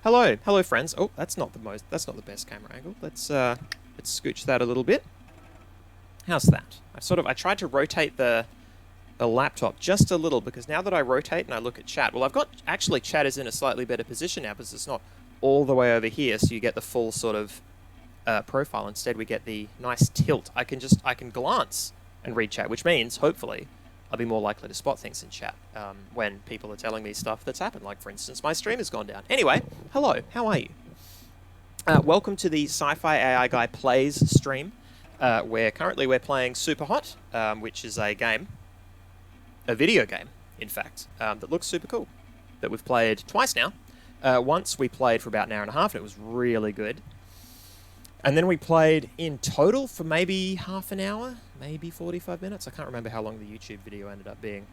Hello, friends. Oh, that's not the best camera angle. Let's scooch that a little bit. How's that? I tried to rotate the laptop just a little because now that I rotate and I look at chat, well, actually chat is in a slightly better position now because it's not all the way over here, so you get the full sort of profile. Instead, we get the nice tilt. I can glance and read chat, which means hopefully I'll be more likely to spot things in chat when people are telling me stuff that's happened. Like, for instance, my stream has gone down. Anyway, hello, how are you? Welcome to the SciFiAIguy Plays stream, where currently we're playing SUPERHOT, which is a video game, in fact, that looks super cool, that we've played twice now. Once we played for about an hour and a half, and it was really good. And then we played in total for maybe half an hour, maybe 45 minutes. I can't remember how long the YouTube video ended up being.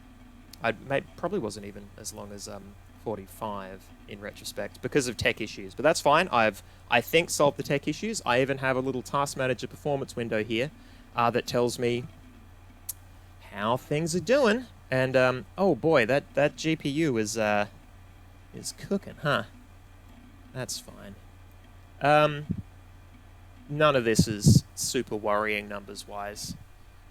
Probably wasn't even as long as 45 in retrospect because of tech issues. But that's fine. I think, solved the tech issues. I even have a little Task Manager performance window here that tells me how things are doing. And, oh boy, that GPU is cooking, huh? That's fine. None of this is super worrying numbers-wise.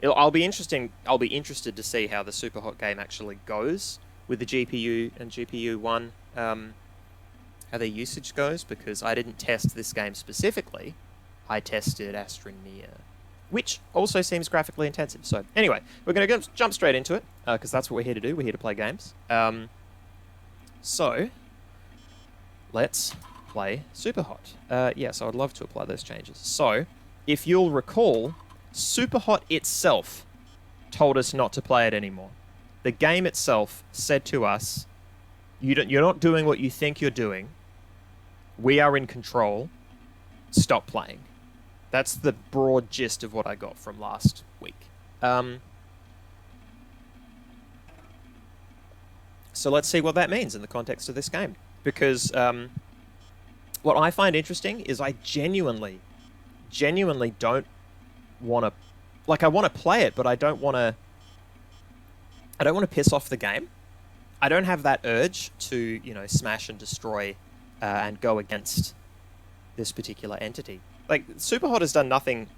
I'll be interested to see how the SuperHot game actually goes with the GPU and GPU-1, how their usage goes, because I didn't test this game specifically. I tested Astroneer, which also seems graphically intensive. So anyway, we're going to jump straight into it, because that's what we're here to do. We're here to play games. So, let's play SuperHot. Yes, I would love to apply those changes. So, if you'll recall, SuperHot itself told us not to play it anymore. The game itself said to us, you're not doing what you think you're doing. We are in control. Stop playing. That's the broad gist of what I got from last week. So let's see what that means in the context of this game. Because what I find interesting is I genuinely don't want to... Like, I want to play it, but I don't want to piss off the game. I don't have that urge to, you know, smash and destroy and go against this particular entity. Like, SuperHot has done nothing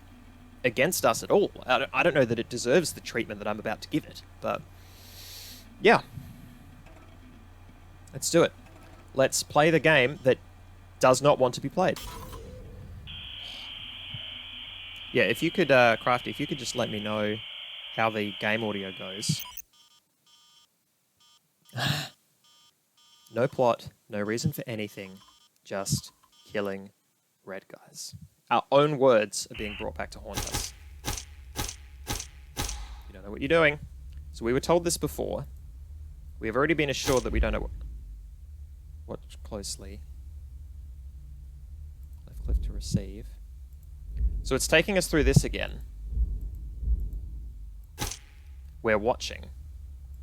against us at all. I don't know that it deserves the treatment that I'm about to give it, but yeah. Let's do it. Let's play the game that does not want to be played. Yeah, if you could, Crafty, if you could just let me know how the game audio goes. No plot, no reason for anything, just killing red guys. Our own words are being brought back to haunt us. You don't know what you're doing. So we were told this before. We have already been assured that we don't know what... Watch closely. Left click to receive. So it's taking us through this again. We're watching.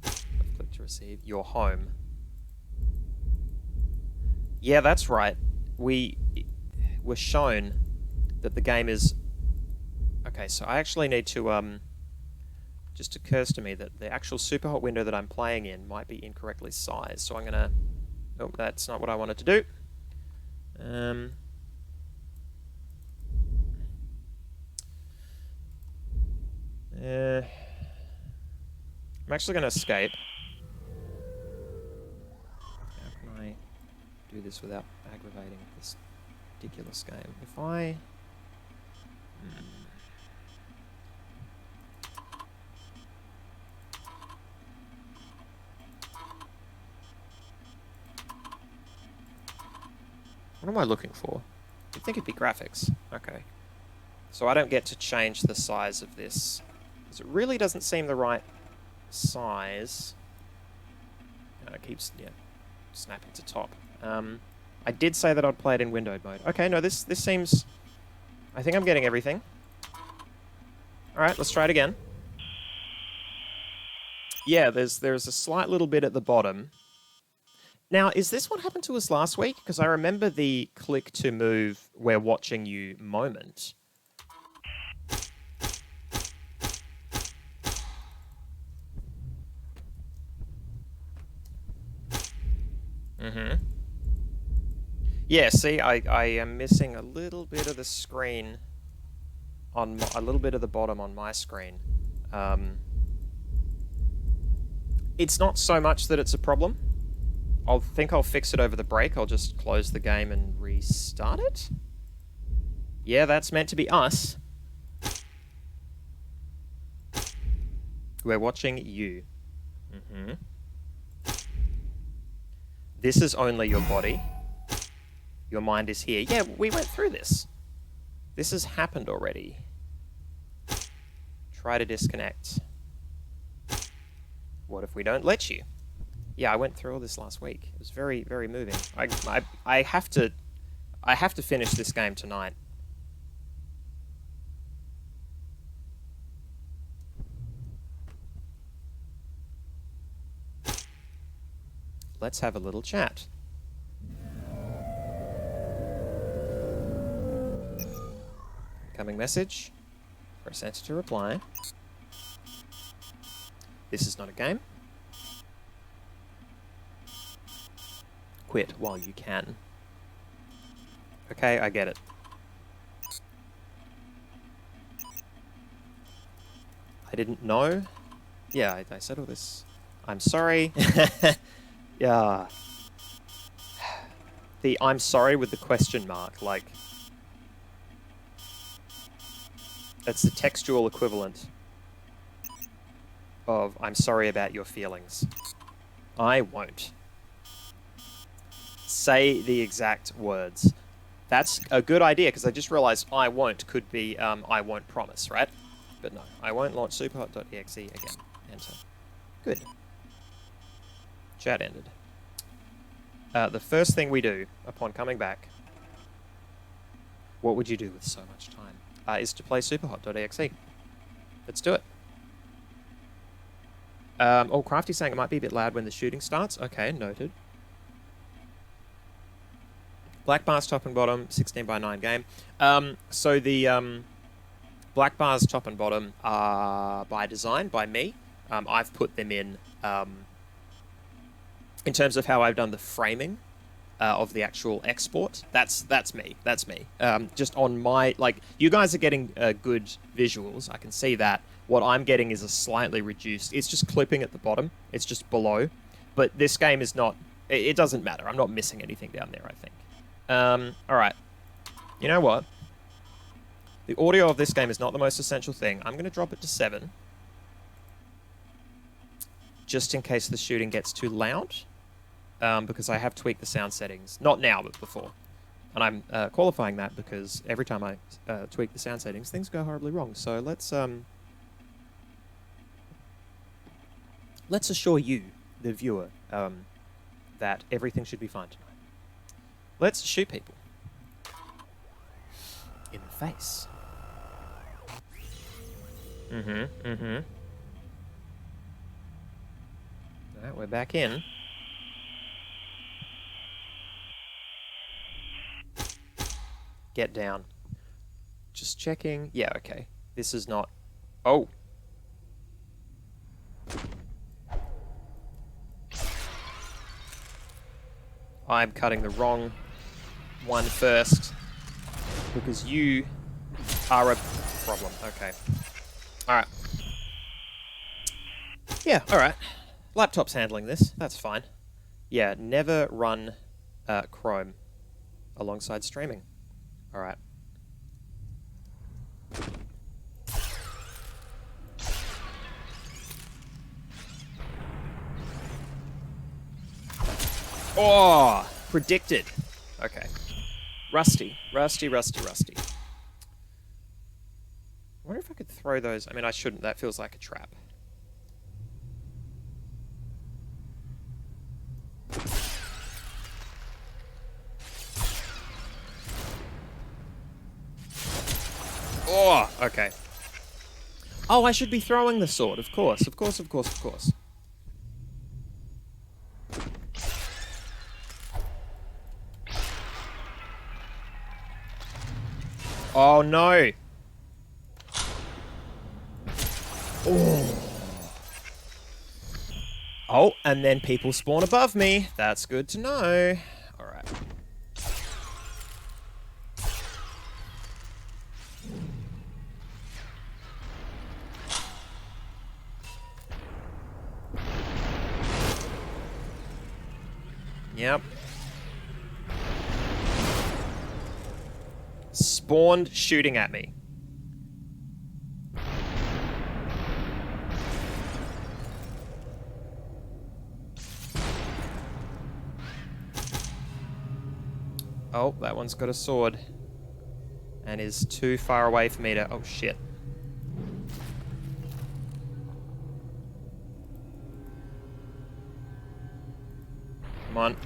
Left click to receive. You're home. Yeah, that's right. We were shown that the game is... Okay, so I actually need to... Just occurs to me that the actual SuperHot window that I'm playing in might be incorrectly sized. So I'm going to... Oh, that's not what I wanted to do. I'm actually going to escape. How can I do this without aggravating this ridiculous game? If I... What am I looking for? You'd think it'd be graphics. Okay. So I don't get to change the size of this, because it really doesn't seem the right size. It keeps, yeah, snapping to top. I did say that I'd play it in windowed mode. Okay, no, this seems... I think I'm getting everything. Alright, let's try it again. Yeah, there's a slight little bit at the bottom. Now, is this what happened to us last week? Because I remember the click to move, we're watching you moment. Yeah, see, I am missing a little bit of the screen on a little bit of the bottom on my screen. It's not so much that it's a problem. I'll fix it over the break. I'll just close the game and restart it. Yeah, that's meant to be us. We're watching you. This is only your body. Your mind is here. Yeah, we went through this. This has happened already. Try to disconnect. What if we don't let you? Yeah, I went through all this last week. It was very, very moving. I have to finish this game tonight. Let's have a little chat. Incoming message. Press enter to reply. This is not a game. Quit while you can. Okay, I get it. I didn't know. Yeah, I said all this. I'm sorry. Yeah. The I'm sorry with the question mark, like... It's the textual equivalent of I'm sorry about your feelings. I won't. Say the exact words. That's a good idea, because I just realized I won't could be I won't promise, right? But no, I won't launch superhot.exe again. Enter. Good. Chat ended. The first thing we do upon coming back, what would you do with so much time, is to play superhot.exe. Let's do it. Oh, Crafty's saying it might be a bit loud when the shooting starts. Okay, noted. Black bars top and bottom, 16 by 9 game. So the black bars top and bottom are by design, by me. I've put them in terms of how I've done the framing of the actual export. That's me. That's me. Just on my, like, you guys are getting good visuals. I can see that. What I'm getting is a slightly reduced. It's just clipping at the bottom. It's just below. But this game is not. It doesn't matter. I'm not missing anything down there, I think. All right. You know what? The audio of this game is not the most essential thing. I'm going to drop it to 7. Just in case the shooting gets too loud. Because I have tweaked the sound settings. Not now, but before. And I'm qualifying that because every time I tweak the sound settings, things go horribly wrong. So let's assure you, the viewer, that everything should be fine tonight. Let's shoot people. In the face. Alright, we're back in. Get down. Just checking. Yeah, okay. This is not... Oh! I'm cutting the wrong one first. Because you are a problem. Okay. Alright. Yeah, alright. Laptop's handling this. That's fine. Yeah, never run Chrome alongside streaming. Alright. Oh! Predicted. Okay. Rusty. Rusty. I wonder if I could throw those. I mean, I shouldn't. That feels like a trap. Oh, okay. Oh, I should be throwing the sword. Of course. Oh, no. Oh. Oh, and then people spawn above me. That's good to know. All right. Yep. Spawned shooting at me. Oh, that one's got a sword. And is too far away for me to... Oh, shit. Come on.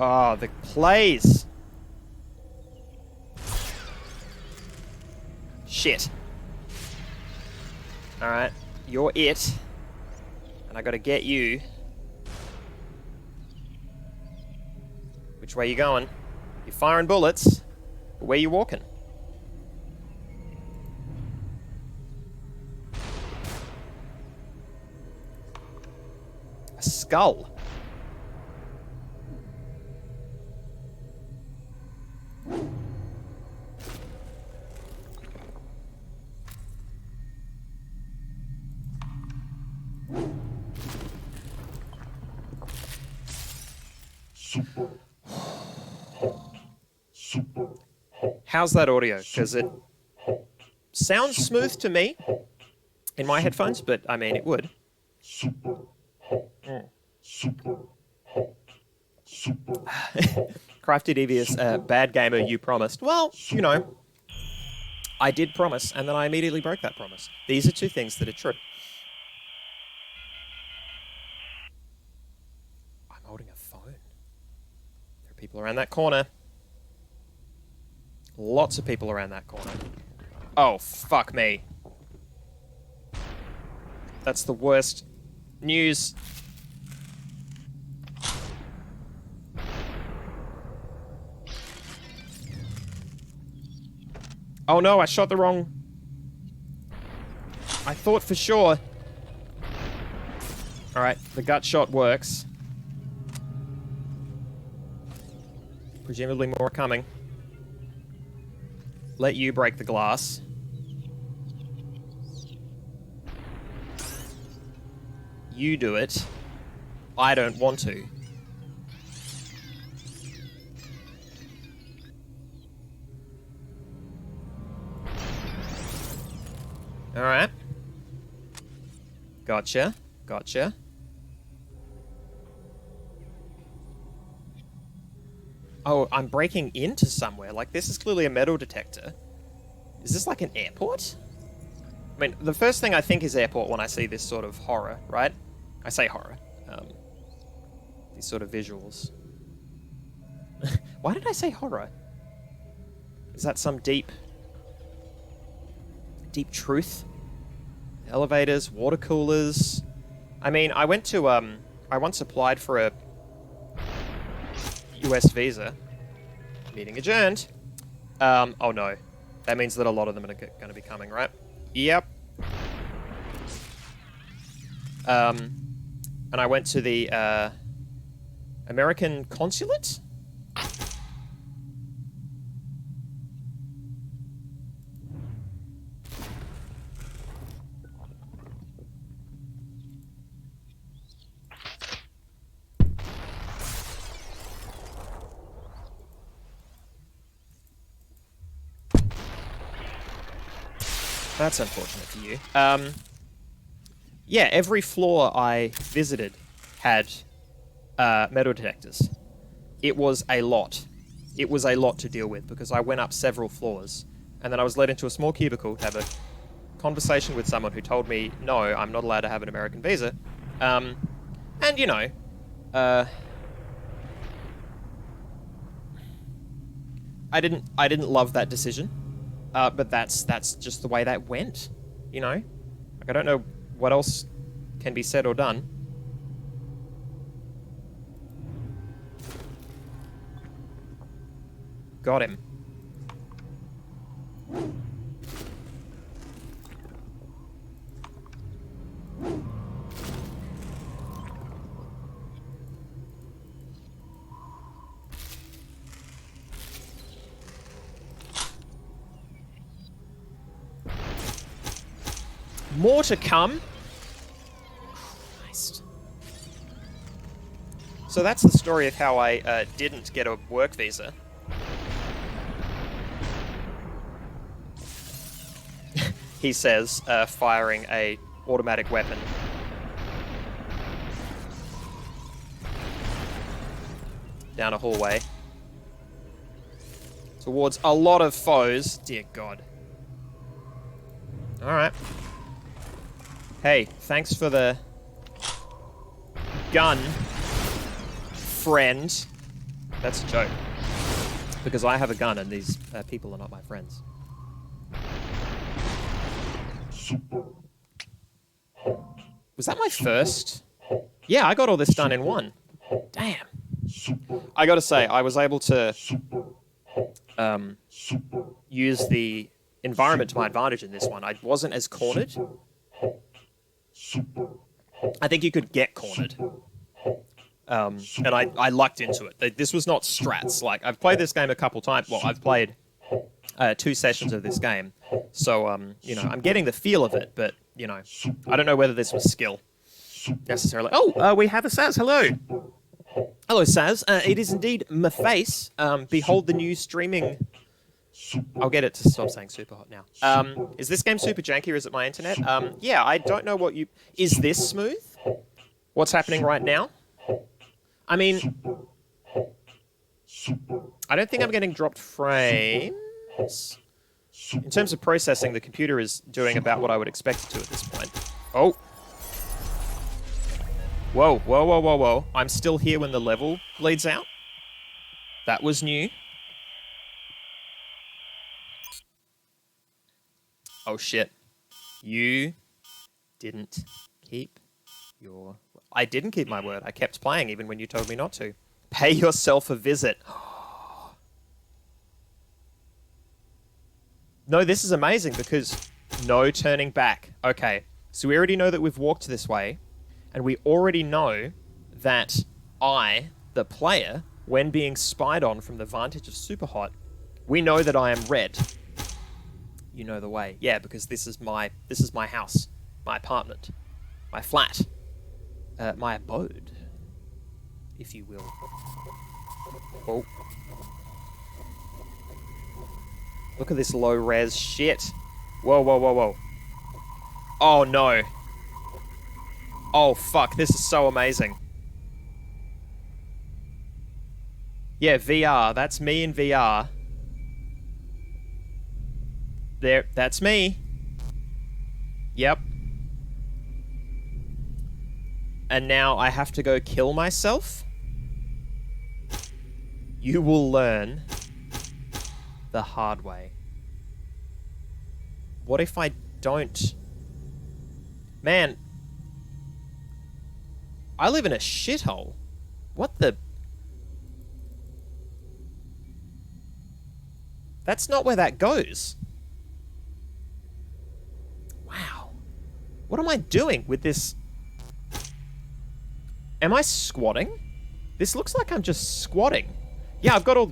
Oh, the plays. Shit. Alright, you're it. And I gotta get you. Which way you going? You're firing bullets. But where you walking? A skull. Super hot. Super hot. How's that audio? Because it hot. sounds smooth to me in my headphones, but I mean, it would. Super hot. Super hot. Super Crafty Devious, bad gamer, you promised. Well, you know, I did promise, and then I immediately broke that promise. These are two things that are true. I'm holding a phone. There are people around that corner. Lots of people around that corner. Oh, fuck me. That's the worst news. Oh no, I shot the wrong... I thought for sure. Alright, the gut shot works. Presumably more are coming. Let you break the glass. You do it. I don't want to. Alright. Gotcha. Gotcha. Oh, I'm breaking into somewhere. Like, this is clearly a metal detector. Is this like an airport? I mean, the first thing I think is airport when I see this sort of horror, right? I say horror. These sort of visuals. Why did I say horror? Is that some deep truth? Elevators, water coolers. I mean, I went to, I once applied for a US visa. Meeting adjourned. Oh no. That means that a lot of them are going to be coming, right? Yep. And I went to the, American consulate? That's unfortunate for you. Yeah, every floor I visited had metal detectors. It was a lot. It was a lot to deal with because I went up several floors and then I was led into a small cubicle to have a conversation with someone who told me, no, I'm not allowed to have an American visa. And, you know, I didn't love that decision. But that's just the way that went, you know? Like, I don't know what else can be said or done. Got him. More to come. Christ. So that's the story of how I didn't get a work visa. He says, firing a automatic weapon. Down a hallway. Towards a lot of foes. Dear God. Alright. Hey, thanks for the gun, friend. That's a joke. Because I have a gun and these people are not my friends. Super hot. Was that my first? Yeah, I got all this done in one. Damn. Super, I gotta say, I was able to super hot. Super use the environment to my advantage in this one. I wasn't as cornered. hot. Super I think you could get cornered. And I lucked into it. This was not strats. Like, I've played this game a couple times. Well, I've played 2 sessions of this game. So, you know, I'm getting the feel of it, but, you know, I don't know whether this was skill necessarily. Oh, we have a Saz. Hello. Hello, Saz. It is indeed my face. Behold the new streaming... I'll get it to stop saying super hot now. Is this game super janky or is it my internet? Yeah, I don't know what you... Is this smooth? What's happening right now? I mean... I don't think I'm getting dropped frames. In terms of processing, the computer is doing about what I would expect it to at this point. Oh. Whoa, whoa, whoa, whoa, whoa. I'm still here when the level bleeds out. That was new. Oh, shit. You didn't keep your... I didn't keep my word. I kept playing even when you told me not to. Pay yourself a visit. No, this is amazing because no turning back. Okay, so we already know that we've walked this way, and we already know that I, the player, when being spied on from the vantage of SuperHot, we know that I am red. You know the way. Yeah, because this is my house, my apartment, my flat, my abode, if you will. Oh. Look at this low-res shit. Whoa, whoa, whoa, whoa. Oh, no. Oh, fuck. This is so amazing. Yeah, VR. That's me in VR. There. That's me. Yep. And now I have to go kill myself? You will learn the hard way. What if I don't? Man. I live in a shithole. What the? That's not where that goes. Wow. What am I doing with this? Am I squatting? This looks like I'm just squatting. Yeah, I've got all...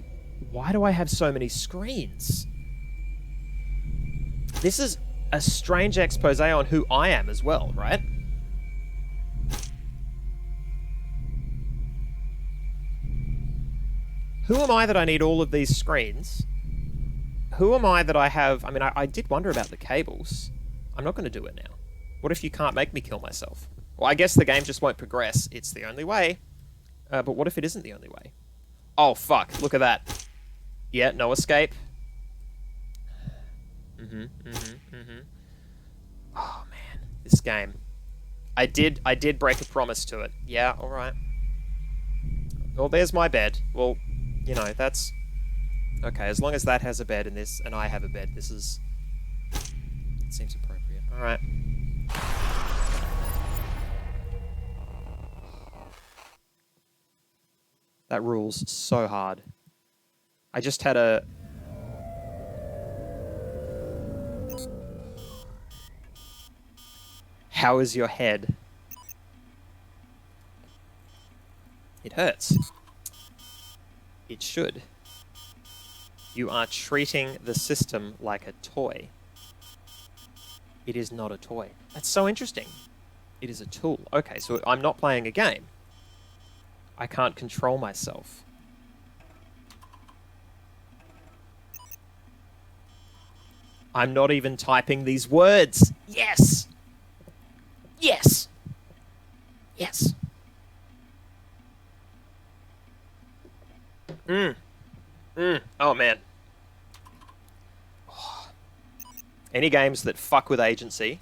Why do I have so many screens? This is a strange expose on who I am as well, right? Who am I that I need all of these screens? Who am I that I have... I mean, I did wonder about the cables. I'm not going to do it now. What if you can't make me kill myself? Well, I guess the game just won't progress. It's the only way. But what if it isn't the only way? Oh, fuck. Look at that. Yeah, no escape. Oh, man. This game. I did break a promise to it. Yeah, alright. Well, there's my bed. Well, you know, that's... Okay, as long as that has a bed in this, and I have a bed, this is... It seems appropriate. Alright. That rules so hard. I just had a... How is your head? It hurts. It should. You are treating the system like a toy. It is not a toy. That's so interesting. It is a tool. Okay, so I'm not playing a game. I can't control myself. I'm not even typing these words. Yes! Yes! Yes! Oh, man. Oh. Any games that fuck with agency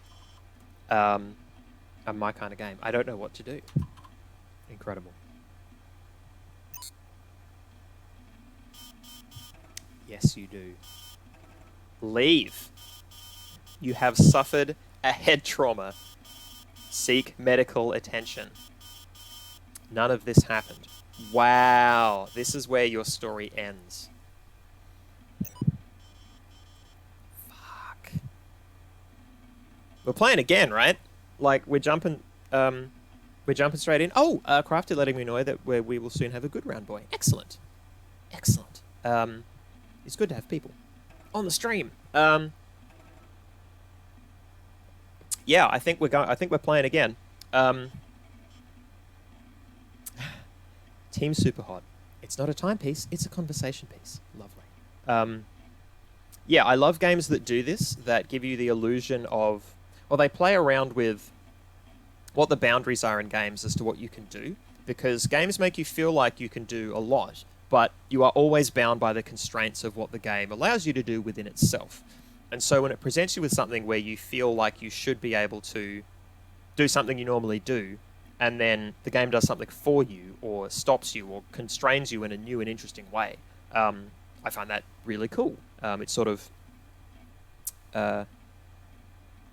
are my kind of game. I don't know what to do. Incredible. Yes, you do. Leave. You have suffered a head trauma. Seek medical attention. None of this happened. Wow. This is where your story ends. Fuck. We're playing again, right? Like, we're jumping straight in. Oh, Crafty letting me know that we will soon have a good round, boy. Excellent. Excellent. It's good to have people on the stream. Yeah, I think we're playing again. Team SuperHot. It's not a timepiece, it's a conversation piece. Lovely. Yeah, I love games that do this, that give you the illusion of... Well, they play around with what the boundaries are in games as to what you can do, because games make you feel like you can do a lot, but you are always bound by the constraints of what the game allows you to do within itself. And so when it presents you with something where you feel like you should be able to do something you normally do, and then the game does something for you, or stops you, or constrains you in a new and interesting way, I find that really cool. It sort of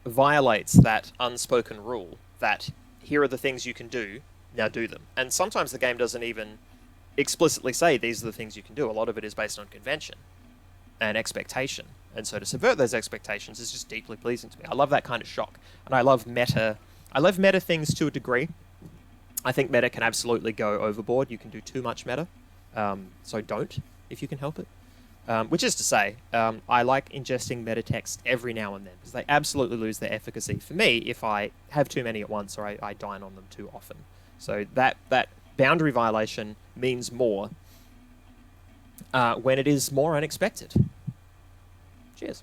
violates that unspoken rule that here are the things you can do, now do them. And sometimes the game doesn't even explicitly say these are the things you can do. A lot of it is based on convention and expectation. And so to subvert those expectations is just deeply pleasing to me. I love that kind of shock. And I love meta things to a degree. I think meta can absolutely go overboard. You can do too much meta. So don't, if you can help it. Which is to say, I like ingesting meta text every now and then, because they absolutely lose their efficacy for me if I have too many at once or I dine on them too often. So that boundary violation means more when it is more unexpected. Cheers.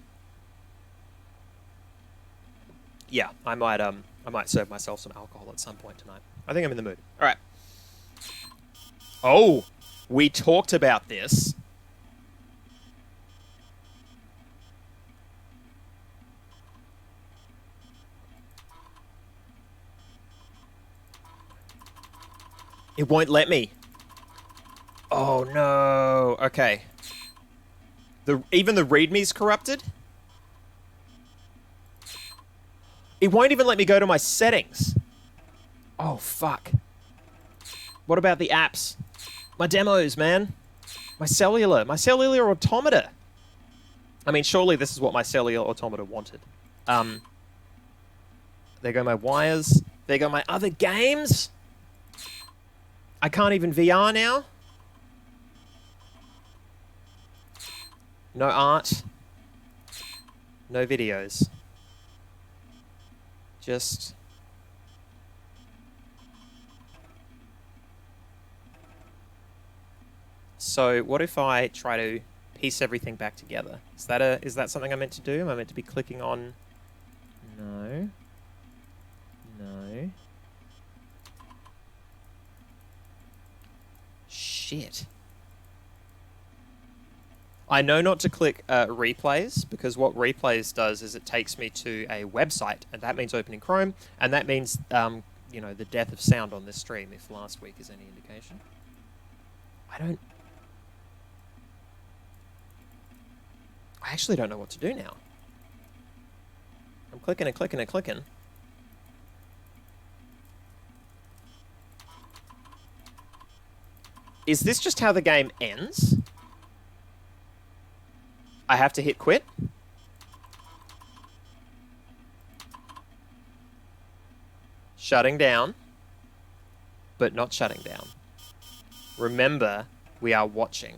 Yeah, I might serve myself some alcohol at some point tonight. I think I'm in the mood. All right. Oh, we talked about this. It won't let me. Oh no. Okay. Even the readme's corrupted? It won't even let me go to my settings. Oh fuck. What about the apps? My demos, man. My cellular automata. I mean, surely this is what my cellular automata wanted. There go my wires. There go my other games. I can't even VR now. No art. No videos. Just... So, what if I try to piece everything back together? Is that something I'm meant to do? Am I meant to be clicking on... No. No. Shit. I know not to click replays, because what replays does is it takes me to a website, and that means opening Chrome, and that means, you know, the death of sound on this stream, if last week is any indication. I actually don't know what to do now. I'm clicking and clicking and clicking. Is this just how the game ends? I have to hit quit? Shutting down, but not shutting down. Remember, we are watching.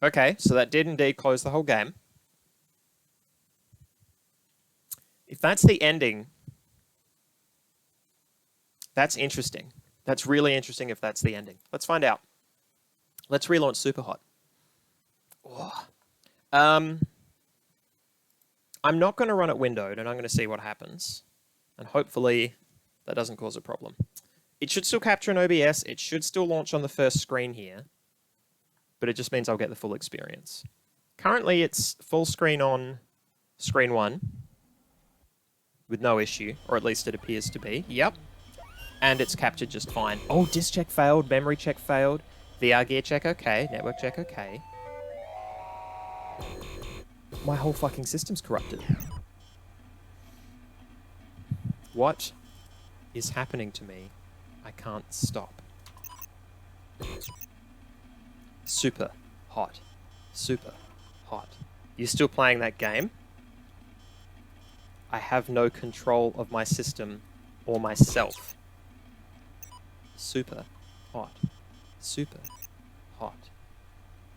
Okay, so that did indeed close the whole game. If that's the ending, that's interesting. That's really interesting if that's the ending. Let's find out. Let's relaunch SuperHot. Oh. I'm not going to run it windowed, and I'm going to see what happens. And hopefully that doesn't cause a problem. It should still capture in OBS. It should still launch on the first screen here. But it just means I'll get the full experience. Currently, it's full screen on screen 1. With no issue. Or at least it appears to be. Yep. And it's captured just fine. Oh, disk check failed. Memory check failed. VR gear check okay. Network check okay. My whole fucking system's corrupted. What is happening to me? I can't stop. Super hot. Super hot. You still playing that game? I have no control of my system or myself. Super hot. Super hot.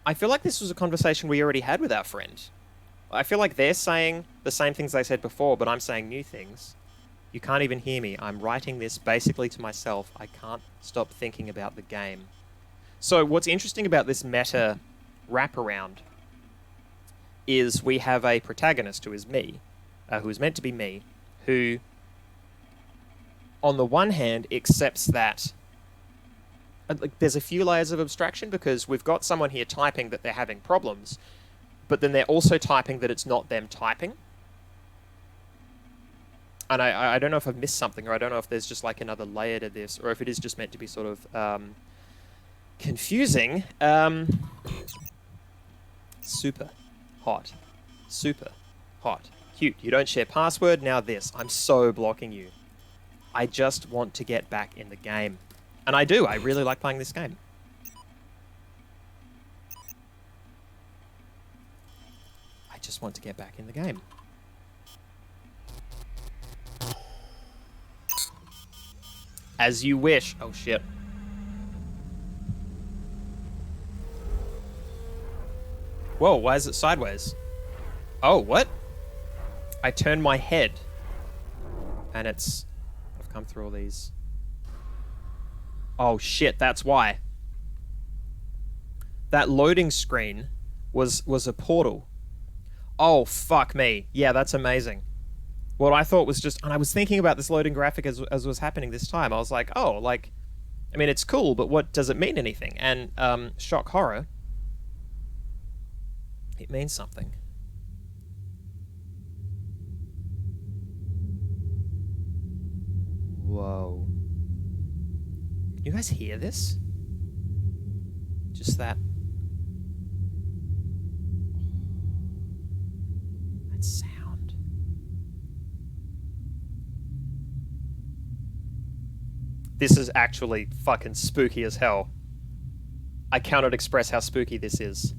I feel like this was a conversation we already had with our friend. I feel like they're saying the same things they said before, but I'm saying new things. You can't even hear me. I'm writing this basically to myself. I can't stop thinking about the game. So what's interesting about this meta wraparound is we have a protagonist who is me, who is meant to be me, who, on the one hand, accepts that there's a few layers of abstraction because we've got someone here typing that they're having problems, but then they're also typing that it's not them typing. And I don't know if I've missed something, or I don't know if there's just like another layer to this, or if it is just meant to be sort of confusing. Super hot. Super hot. Cute. You don't share password, now this. I'm so blocking you. I just want to get back in the game. And I do. I really like playing this game. I just want to get back in the game. As you wish. Oh, shit. Whoa, why is it sideways? Oh, what? I turned my head. And it's... I've come through all these... Oh, shit, that's why. That loading screen was a portal. Oh, fuck me. Yeah, that's amazing. What I thought was just... And I was thinking about this loading graphic as was happening this time. I was like, oh, like... I mean, it's cool, but what does it mean anything? And shock horror... It means something. Whoa. Can you guys hear this? Just that. That sound. This is actually fucking spooky as hell. I cannot express how spooky this is.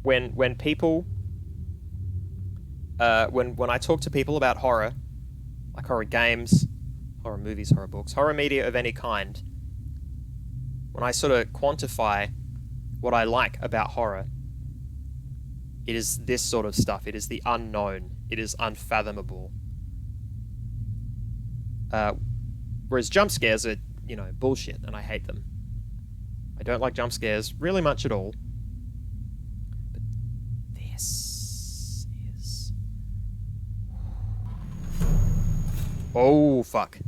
When people... when I talk to people about horror, like horror games, horror movies, horror books, horror media of any kind, when I sort of quantify what I like about horror, it is this sort of stuff. It is the unknown. It is unfathomable. Whereas jump scares are, you know, bullshit, and I hate them. I don't like jump scares really much at all. But this is... Oh, fuck.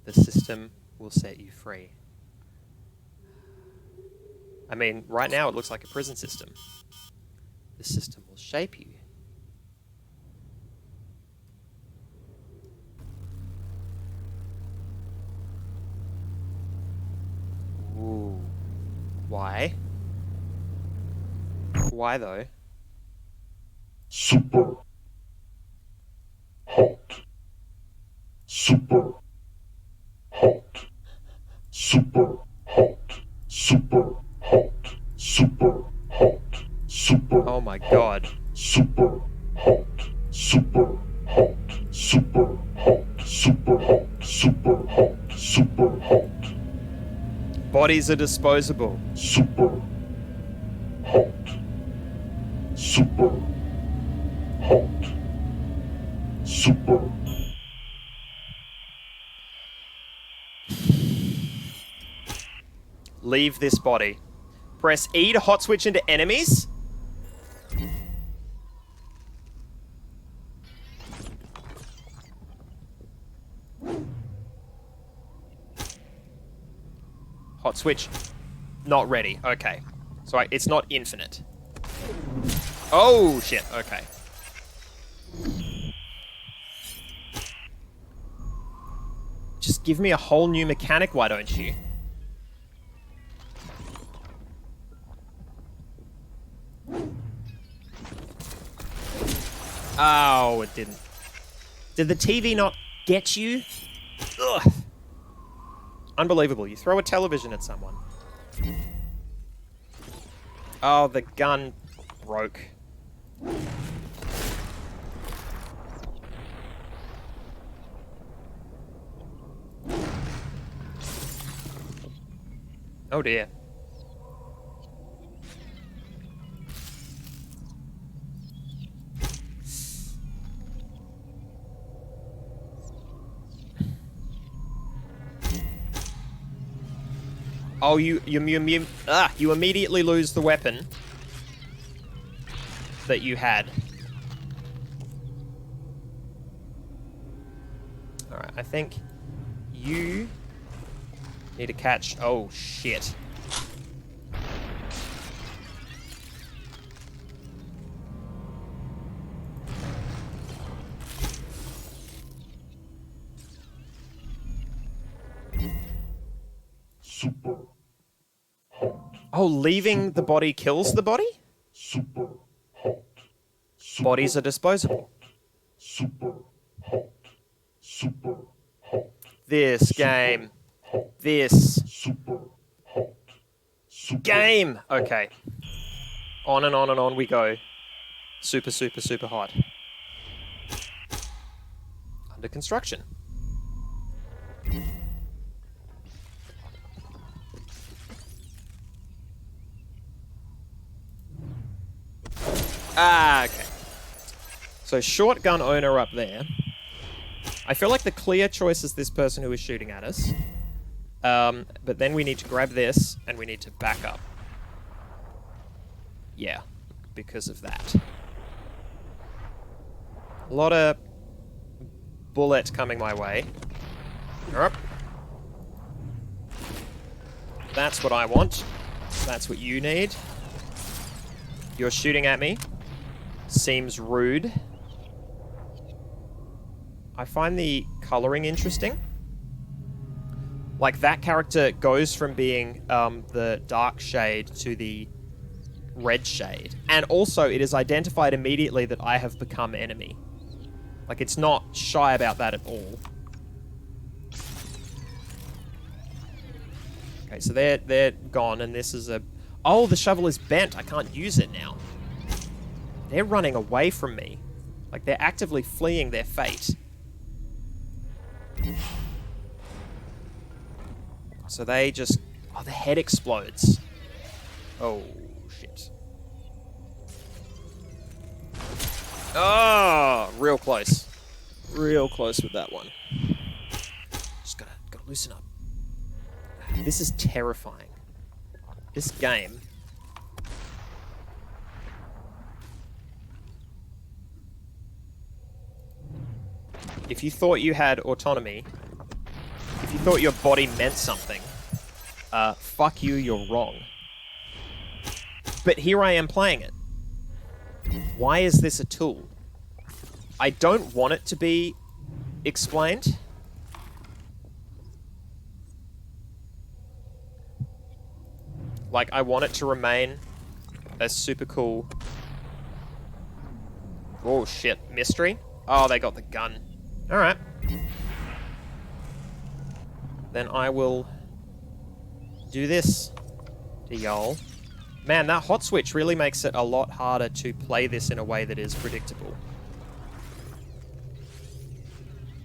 The system will set you free. I mean, right now it looks like a prison system. The system will shape you. Ooh. Why? Why though? Super hot. Super hot. Super hot. Super hot. Super hot. Super. Oh my god. Super hot. Super hot. Super hot. Super hot. Super hot. Super hot. Bodies are disposable. Super hot. Super hot. Super. Leave this body. Press E to hot switch into enemies. Hot switch. Not ready. Okay. So it's not infinite. Oh, shit. Okay. Just give me a whole new mechanic, why don't you? Oh, it didn't. Did the TV not get you? Ugh. Unbelievable. You throw a television at someone. Oh, the gun broke. Oh dear. Oh, you immediately lose the weapon that you had. Alright, I think you need to catch... Oh, shit. Super hot. Oh, leaving the body kills the body? Super hot. Super Bodies are disposable. Super hot. Super hot. This game. This Super hot. Super game. Okay. On and on and on we go. Super, super, super hot. Under construction. Ah, okay. So shotgun owner up there. I feel like the clear choice is this person who is shooting at us. But then we need to grab this, and we need to back up. Yeah, because of that. A lot of bullet coming my way. Yep. That's what I want. That's what you need. You're shooting at me. Seems rude. I find the coloring interesting. Like, that character goes from being the dark shade to the red shade. And also, it is identified immediately that I have become enemy. Like, it's not shy about that at all. Okay, so they're gone, and this is a... Oh, the shovel is bent. I can't use it now. They're running away from me. Like, they're actively fleeing their fate. So they just... Oh, the head explodes. Oh, shit. Oh, real close. Real close with that one. Just gotta loosen up. This is terrifying. This game... If you thought you had autonomy, if you thought your body meant something, fuck you, you're wrong. But here I am playing it. Why is this a tool? I don't want it to be explained. Like, I want it to remain a super cool... Oh, shit. Mystery? Oh, they got the gun. Alright. Then I will do this to y'all. Man, that hot switch really makes it a lot harder to play this in a way that is predictable.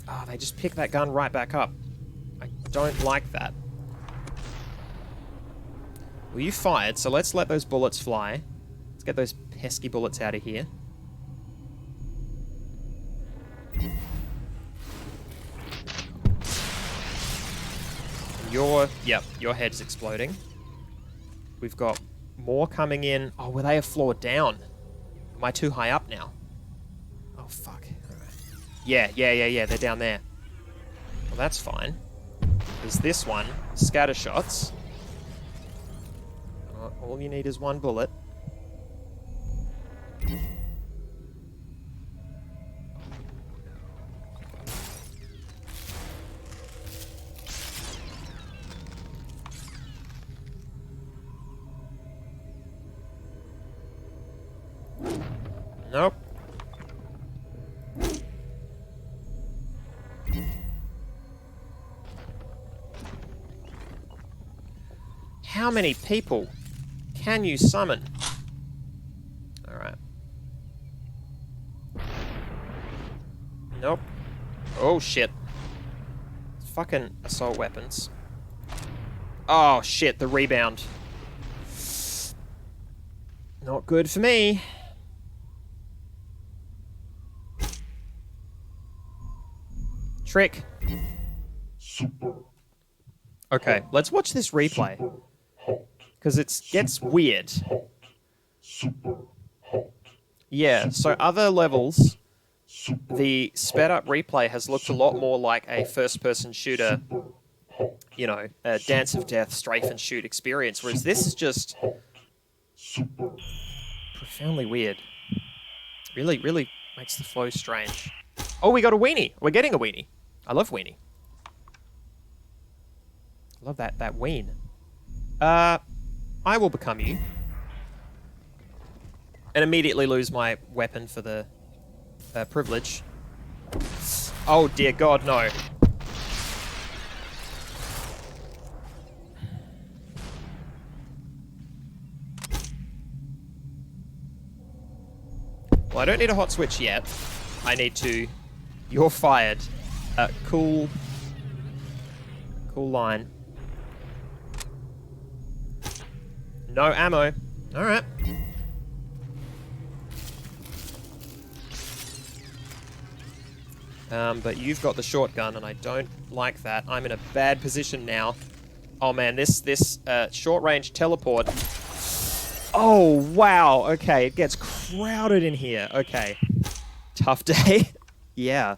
Oh, they just pick that gun right back up. I don't like that. Well, you fired, so let's let those bullets fly. Let's get those pesky bullets out of here. Your head's exploding. We've got more coming in. Oh, were they a floor down? Am I too high up now? Oh, fuck. Alright. Yeah, they're down there. Well, that's fine. There's this one. Scatter shots. All you need is one bullet. Nope. How many people can you summon? Alright. Nope. Oh, shit. Fucking assault weapons. Oh, shit, the rebound. Not good for me. Trick. Super. Okay, let's watch this replay. Super hot. Because it gets weird. Hot. Super hot. Yeah, so other levels, Super. the sped up replay has looked a lot more like a first person shooter, Super hot. you know, a Dance of Death strafe and shoot experience, whereas this is just Super. profoundly weird. Really, really makes the flow strange. Oh, we got a weenie. We're getting a weenie. I love weenie. I love that ween. I will become you. And immediately lose my weapon for the privilege. Oh dear God, no. Well, I don't need a hot switch yet. I need to... You're fired. Cool line. No ammo. Alright. But you've got the shotgun, and I don't like that. I'm in a bad position now. Oh man, this short-range teleport... Oh, wow. Okay, it gets crowded in here. Okay. Tough day. Yeah.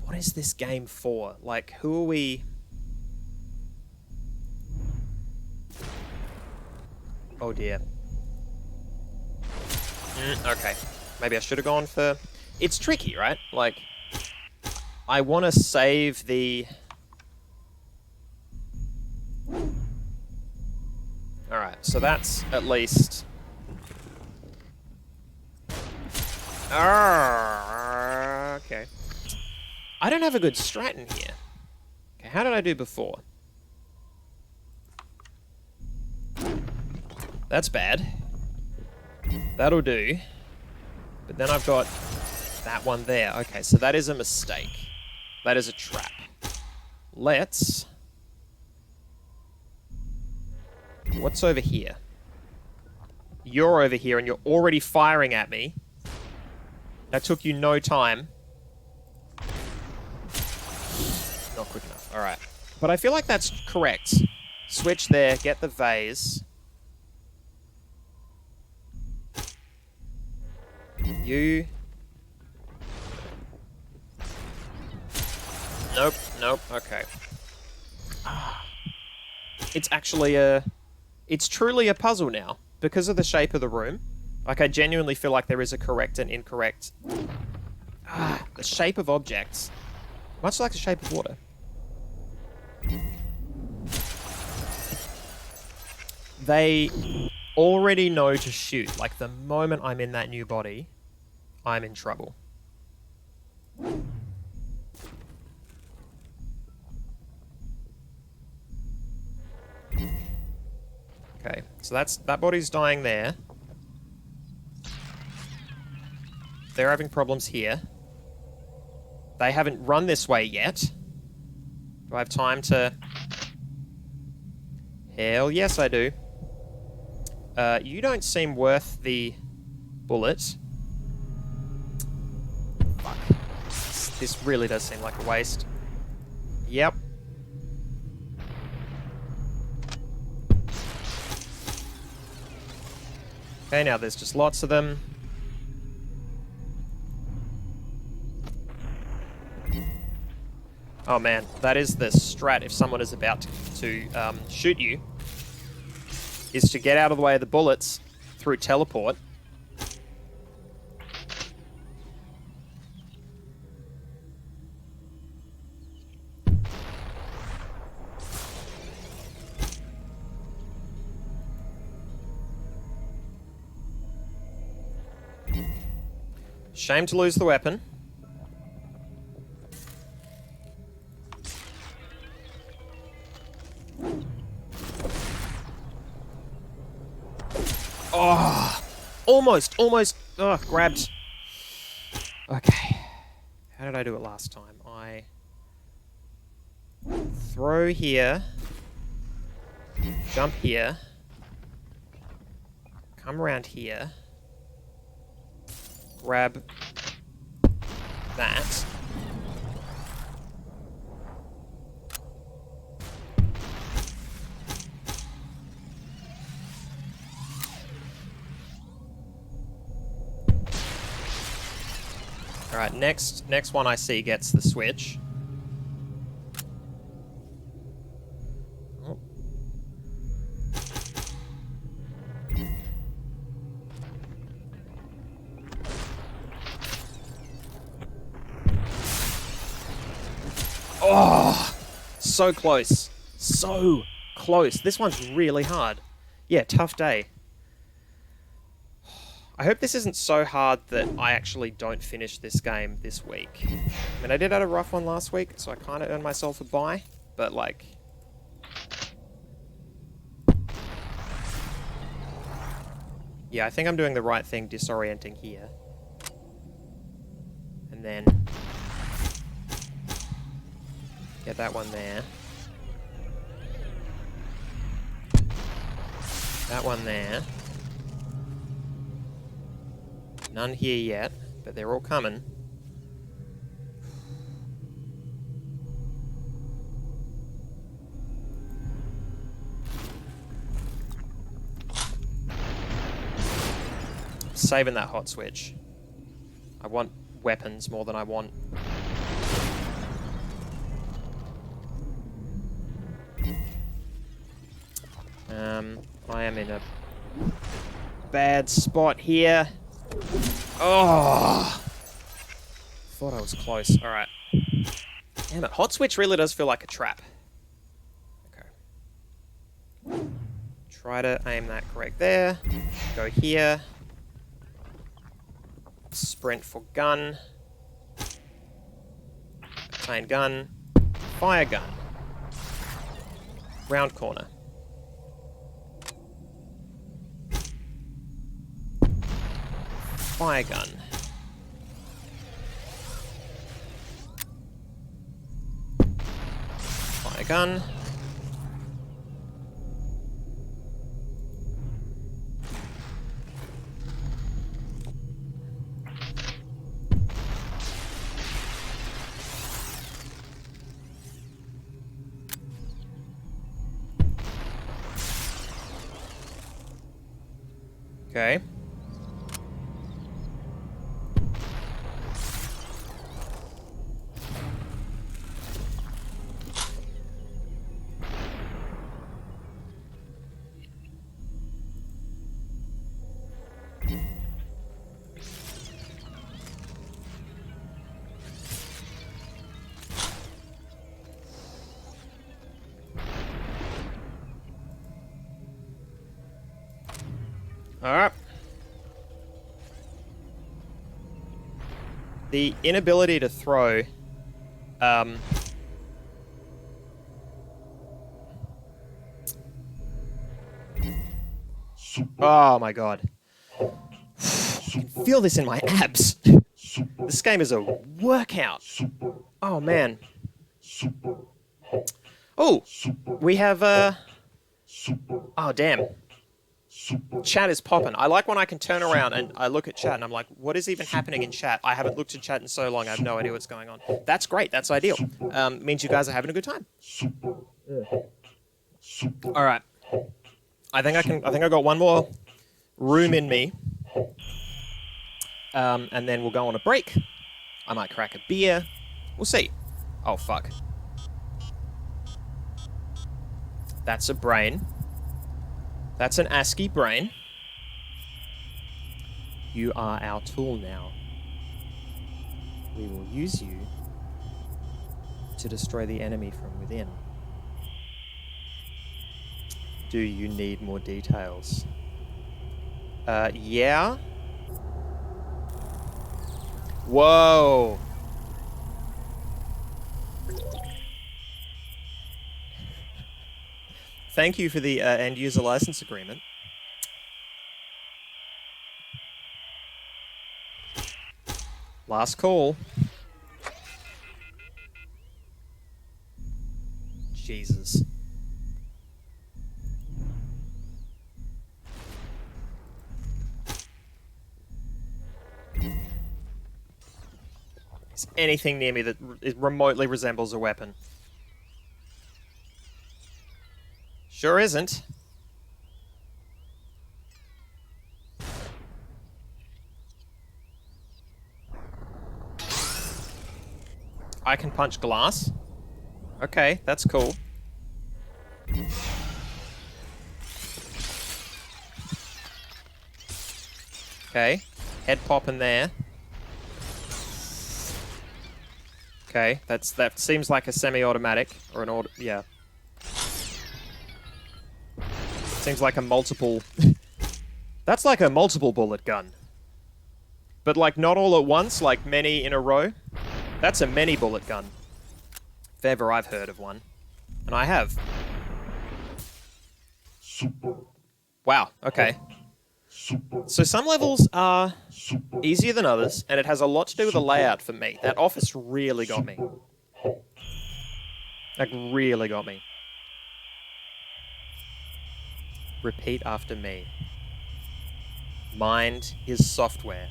What is this game for? Like, who are we... Oh dear. Okay. Maybe I should have gone for... It's tricky, right? Like, I want to save the... Alright, so that's at least... Okay. I don't have a good strat in here. Okay, how did I do before? That's bad. That'll do. But then I've got that one there. Okay, so that is a mistake. That is a trap. Let's... What's over here? You're over here and you're already firing at me. That took you no time. Not quick enough. Alright. But I feel like that's correct. Switch there, get the vase. You... Nope, nope, okay. It's actually a... It's truly a puzzle now. Because of the shape of the room. Like, I genuinely feel like there is a correct and incorrect... the shape of objects. Much like the shape of water. They already know to shoot. Like, the moment I'm in that new body, I'm in trouble. Okay, so that body's dying there. They're having problems here. They haven't run this way yet. Do I have time to Hell yes, I do. You don't seem worth the bullet. Fuck. This really does seem like a waste. Yep. Okay, now there's just lots of them. Oh man, that is the strat if someone is about to shoot you, is to get out of the way of the bullets through teleport. Shame to lose the weapon. Oh, almost, oh, grabbed. Okay. How did I do it last time? I throw here, jump here, come around here, grab that. Alright, next one I see gets the switch. Oh. Oh, so close. So close. This one's really hard. Yeah, tough day. I hope this isn't so hard that I actually don't finish this game this week. I mean, I did have a rough one last week, so I kind of earned myself a bye, but like... Yeah, I think I'm doing the right thing disorienting here. And then... get that one there. That one there. None here yet, but they're all coming. Saving that hot switch. I want weapons more than I want... I am in a bad spot here. Oh! Thought I was close. Alright. Damn it. Hot switch really does feel like a trap. Okay. Try to aim that correct there. Go here. Sprint for gun. Obtain gun. Fire gun. Round corner. Fire gun. Fire gun. Okay. Alright. The inability to throw... Oh my god. I can feel this in my abs. This game is a workout. Oh man. Oh, we have Oh, damn. Chat is popping. I like when I can turn around and I look at chat and I'm like, what is even happening in chat? I haven't looked at chat in so long, I have no idea what's going on. That's great. That's ideal. Means you guys are having a good time. All right. I think I got one more room in me. And then we'll go on a break. I might crack a beer. We'll see. Oh, fuck. That's a brain. That's an ASCII brain. You are our tool now. We will use you to destroy the enemy from within. Do you need more details? Yeah. Whoa. Thank you for the end-user license agreement. Last call. Jesus. Is anything near me that remotely resembles a weapon? Sure isn't. I can punch glass. Okay, that's cool. Okay, head pop in there. Okay, that seems like a semi-automatic or an auto. Yeah. Seems like a multiple. That's like a multiple bullet gun. But like not all at once, like many in a row. That's a many bullet gun. If ever I've heard of one. And I have. Wow, okay. So some levels are easier than others, and it has a lot to do with the layout for me. That office really got me. Like, really got me. Repeat after me. Mind is software.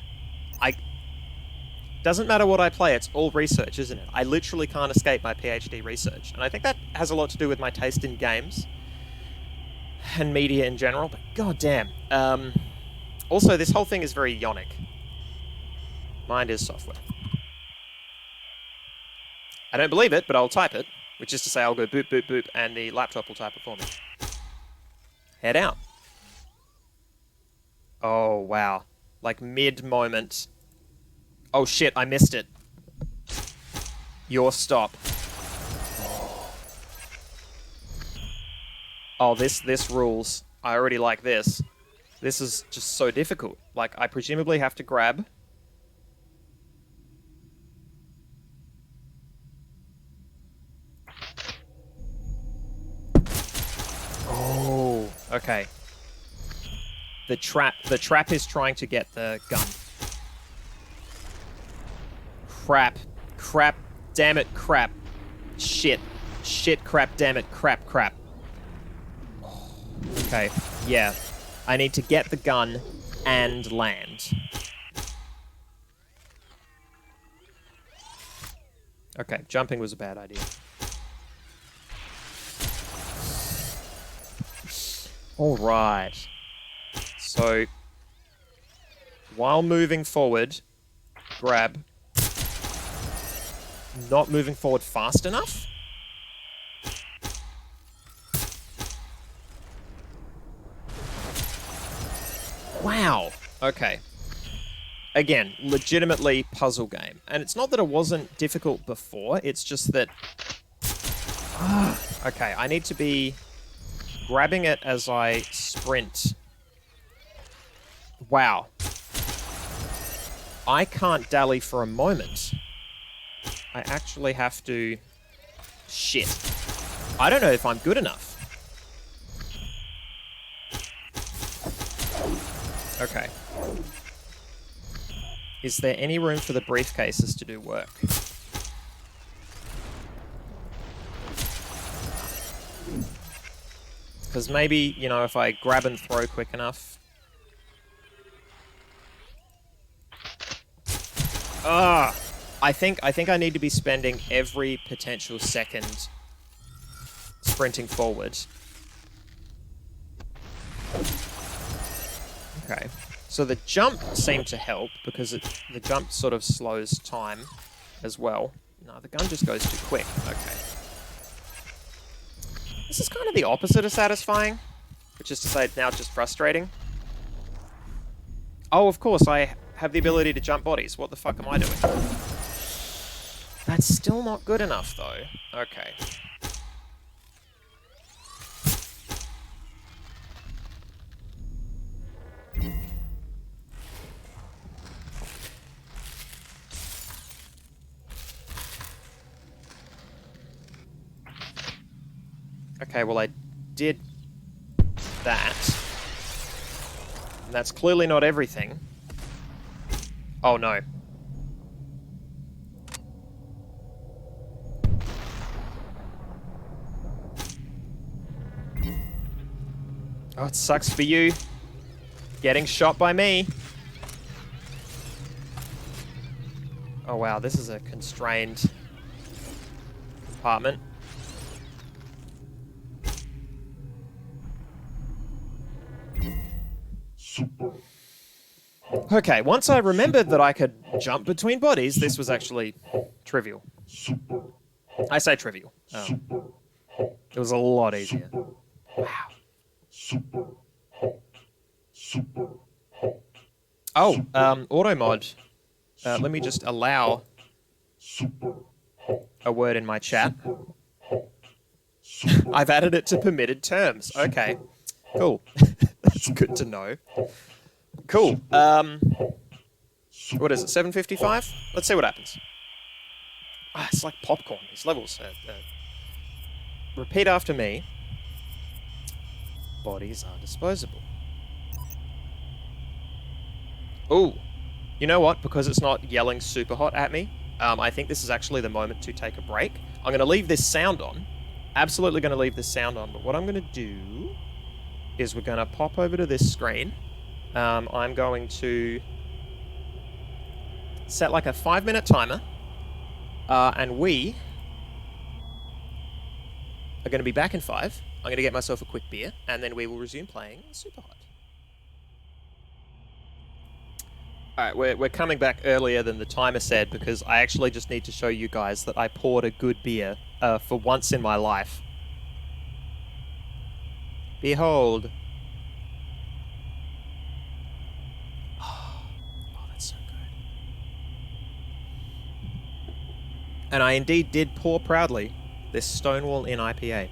Doesn't matter what I play, it's all research, isn't it? I literally can't escape my PhD research. And I think that has a lot to do with my taste in games and media in general, but goddamn. Also, this whole thing is very yonic. Mind is software. I don't believe it, but I'll type it, which is to say I'll go boop, boop, boop, and the laptop will type it for me. Head out. Oh, wow. Like mid-moment. Oh shit, I missed it. Your stop. Oh, this rules. I already like this. This is just so difficult. Like, I presumably have to grab. Oh, okay. The trap is trying to get the gun. Crap. Crap. Damn it, crap. Shit. Shit, crap, damn it, crap, crap. Okay, yeah. I need to get the gun and land. Okay, jumping was a bad idea. Alright. So, while moving forward, grab. Not moving forward fast enough? Wow. Okay. Again, legitimately puzzle game. And it's not that it wasn't difficult before, it's just that... okay, I need to be grabbing it as I sprint. Wow. I can't dally for a moment. I actually have to... Shit. I don't know if I'm good enough. Okay. Is there any room for the briefcases to do work? Because maybe, you know, if I grab and throw quick enough... Ah! I think I need to be spending every potential second sprinting forward. Okay. So the jump seemed to help because the jump sort of slows time as well. No, the gun just goes too quick. Okay. This is kind of the opposite of satisfying, which is to say it's now just frustrating. Oh, of course, I have the ability to jump bodies. What the fuck am I doing? That's still not good enough, though. Okay. Okay, well, I did that. And that's clearly not everything. Oh, no. Oh, it sucks for you. Getting shot by me. Oh, wow, this is a constrained compartment. Super. Okay, once I remembered that I could jump between bodies, this was actually trivial. Super. I say trivial. Super. It was a lot easier. Wow. Super hot. Super hot. Oh, auto mod. Let me just allow Super hot. a word in my chat. Super. I've added it to permitted terms. Okay, cool. That's good to know. Cool. What is it, 7:55? Let's see what happens. Ah, it's like popcorn, these levels. Repeat after me. Bodies are disposable. Ooh. You know what? Because it's not yelling super hot at me, I think this is actually the moment to take a break. I'm going to leave this sound on. Absolutely going to leave this sound on. But what I'm going to do is we're going to pop over to this screen. I'm going to set like a 5-minute timer. And we are going to be back in 5. I'm going to get myself a quick beer. And then we will resume playing SuperHot. Alright, we're coming back earlier than the timer said because I actually just need to show you guys that I poured a good beer for once in my life. Behold. Oh, that's so good. And I indeed did pour proudly this Stonewall Inn IPA.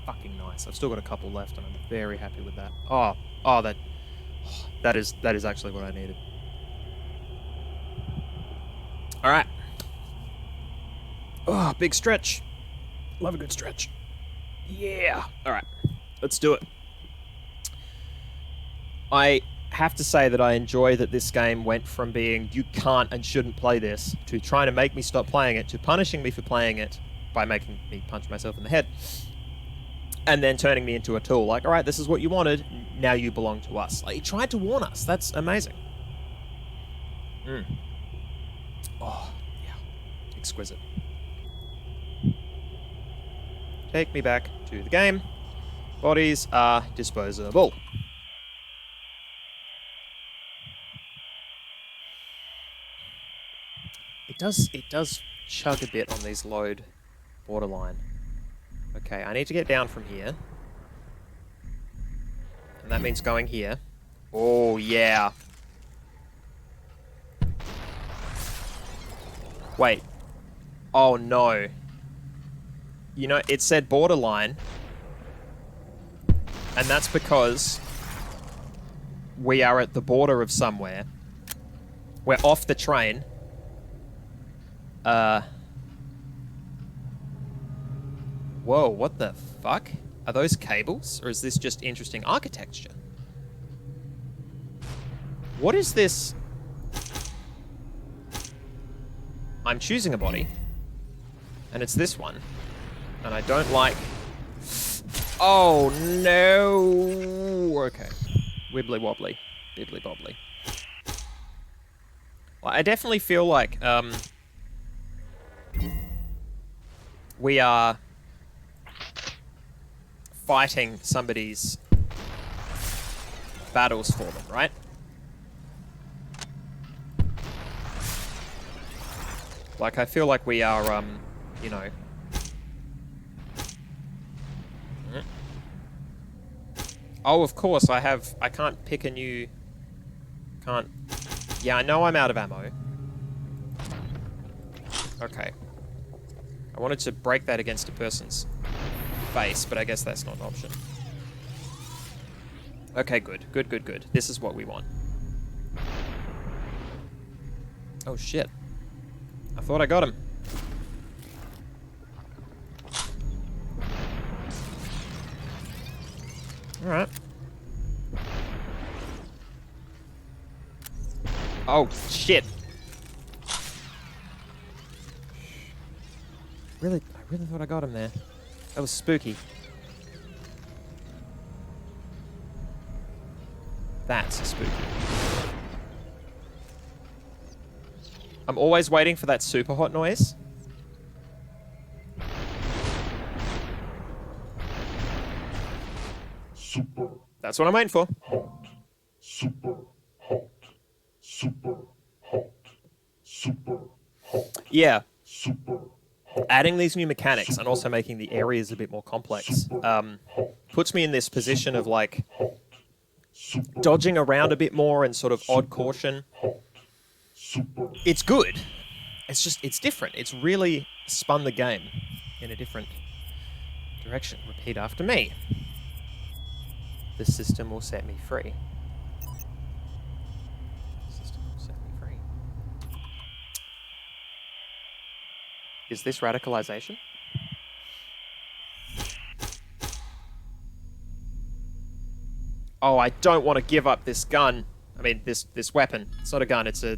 Fucking nice. I've still got a couple left and I'm very happy with that. That is actually what I needed. Alright. Oh, big stretch. Love a good stretch. Yeah. Alright. Let's do it. I have to say that I enjoy that this game went from being you can't and shouldn't play this to trying to make me stop playing it to punishing me for playing it by making me punch myself in the head. And then turning me into a tool. Like, alright, this is what you wanted. Now you belong to us. Like, he tried to warn us. That's amazing. Oh, yeah. Exquisite. Take me back to the game. Bodies are disposable. It does chug a bit on these load borderline. Okay, I need to get down from here. And that means going here. Oh, yeah. Wait. Oh, no. You know, it said borderline. And that's because we are at the border of somewhere. We're off the train. Whoa, what the fuck? Are those cables? Or is this just interesting architecture? What is this? I'm choosing a body. And it's this one. And I don't like... Oh, no. Okay. Wibbly wobbly. Bibbly bobbly. Well, I definitely feel like we are fighting somebody's battles for them, right? Like, I feel like we are, you know... Oh, of course, I can't pick a new... Can't... Yeah, I know I'm out of ammo. Okay. I wanted to break that against a person's face, but I guess that's not an option. Okay, good. Good, good, good. This is what we want. Oh, shit. I thought I got him. Alright. Oh, shit. I really thought I got him there. That was spooky. That's spooky. I'm always waiting for that super hot noise. Super That's what I'm waiting for. hot. Super hot. Super hot. Super hot. Yeah. Super Adding these new mechanics and also making the areas a bit more complex puts me in this position of, like, dodging around a bit more and sort of odd caution. It's good. It's just, it's different. It's really spun the game in a different direction. Repeat after me. The system will set me free. The system will set me free. Is this radicalization? Oh, I don't want to give up this gun. I mean, this weapon. It's not a gun, it's a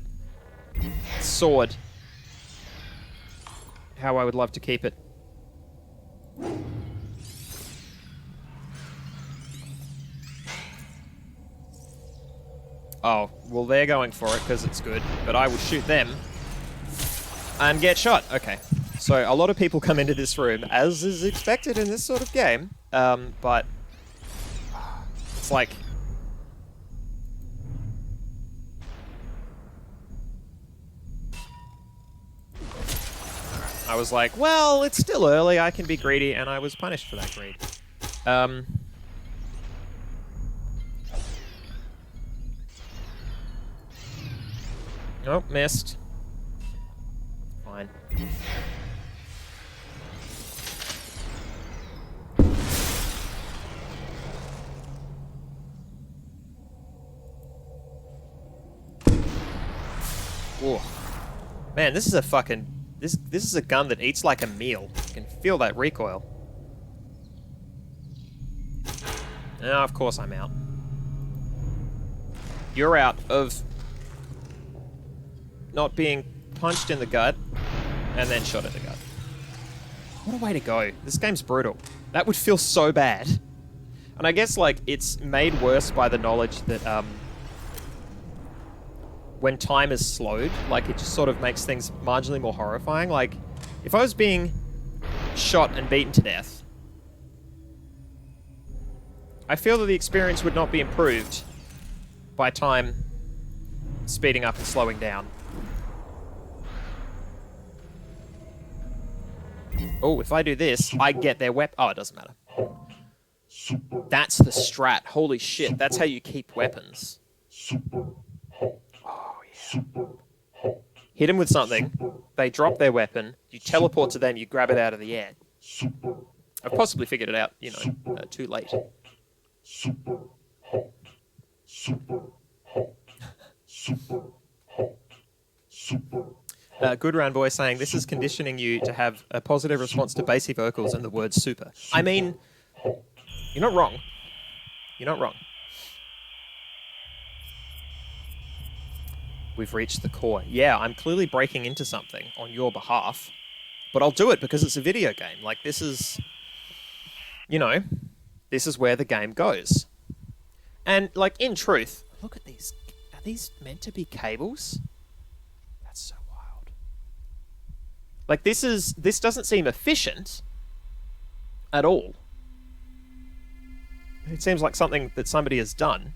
sword. How I would love to keep it. Oh, well, they're going for it because it's good, but I will shoot them and get shot. Okay. So a lot of people come into this room, as is expected in this sort of game, but it's like... I was like, well, it's still early, I can be greedy, and I was punished for that greed. Oh, missed. Fine. Whoa. Man, this is a fucking... This is a gun that eats like a meal. You can feel that recoil. Now, of course I'm out. You're out of not being punched in the gut and then shot in the gut. What a way to go. This game's brutal. That would feel so bad. And I guess, like, it's made worse by the knowledge that, when time is slowed, like, it just sort of makes things marginally more horrifying. Like, if I was being shot and beaten to death, I feel that the experience would not be improved by time speeding up and slowing down. Oh, if I do this, I get their weapon. Oh, it doesn't matter. That's the strat. Holy shit, that's how you keep weapons. Oh, yeah. Hit them with something, they drop their weapon, you teleport to them, you grab it out of the air. I've possibly figured it out, you know, too late. Super hot. Super hot. Super hot. Super Good Round Boy saying, this is conditioning you to have a positive response to bassy vocals and the word super. I mean, you're not wrong. You're not wrong. We've reached the core. Yeah, I'm clearly breaking into something on your behalf, but I'll do it because it's a video game. Like, this is, you know, this is where the game goes. And, like, in truth, look at these. Are these meant to be cables? That's so wild. Like, this doesn't seem efficient at all. It seems like something that somebody has done.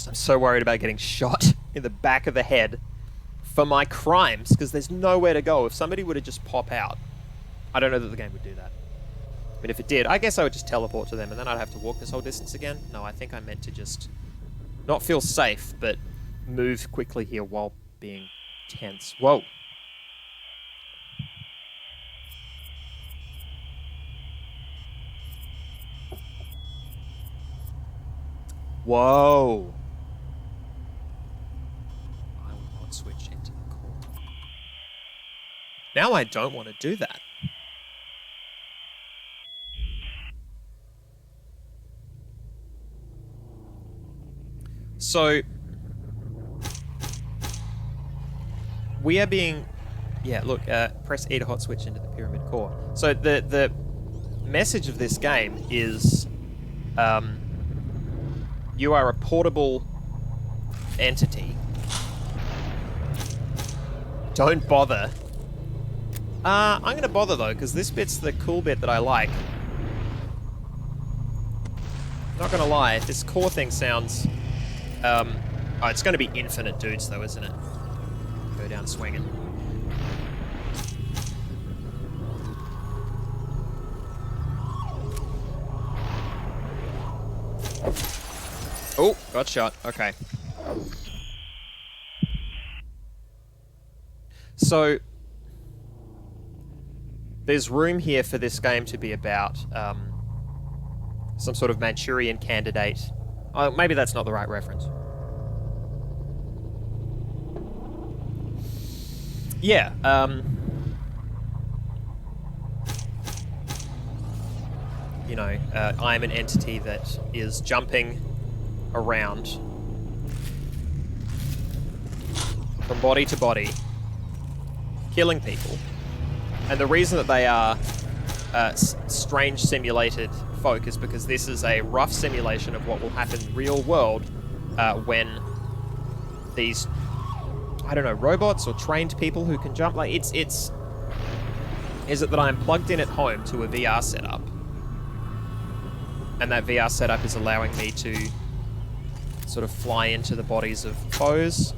I'm so worried about getting shot in the back of the head for my crimes, because there's nowhere to go. If somebody were to just pop out, I don't know that the game would do that. But if it did, I guess I would just teleport to them, and then I'd have to walk this whole distance again. No, I think I meant to just not feel safe, but move quickly here while being tense. Whoa. Whoa. I will not switch into the core. Now I don't want to do that. So we are being, yeah. Look, press E to hot switch into the pyramid core. So the message of this game is, you are a portable entity. Don't bother. I'm gonna bother though, because this bit's the cool bit that I like. Not gonna lie, this core thing sounds. Oh, it's going to be infinite dudes, though, isn't it? Go down swinging. Oh, got shot. Okay. So, there's room here for this game to be about some sort of Manchurian candidate. Oh, maybe that's not the right reference. Yeah, you know, I'm an entity that is jumping around from body to body, killing people. And the reason that they are strange simulated folk is because this is a rough simulation of what will happen in the real world when these, I don't know, robots or trained people who can jump, like, is it that I'm plugged in at home to a VR setup, and that VR setup is allowing me to sort of fly into the bodies of foes?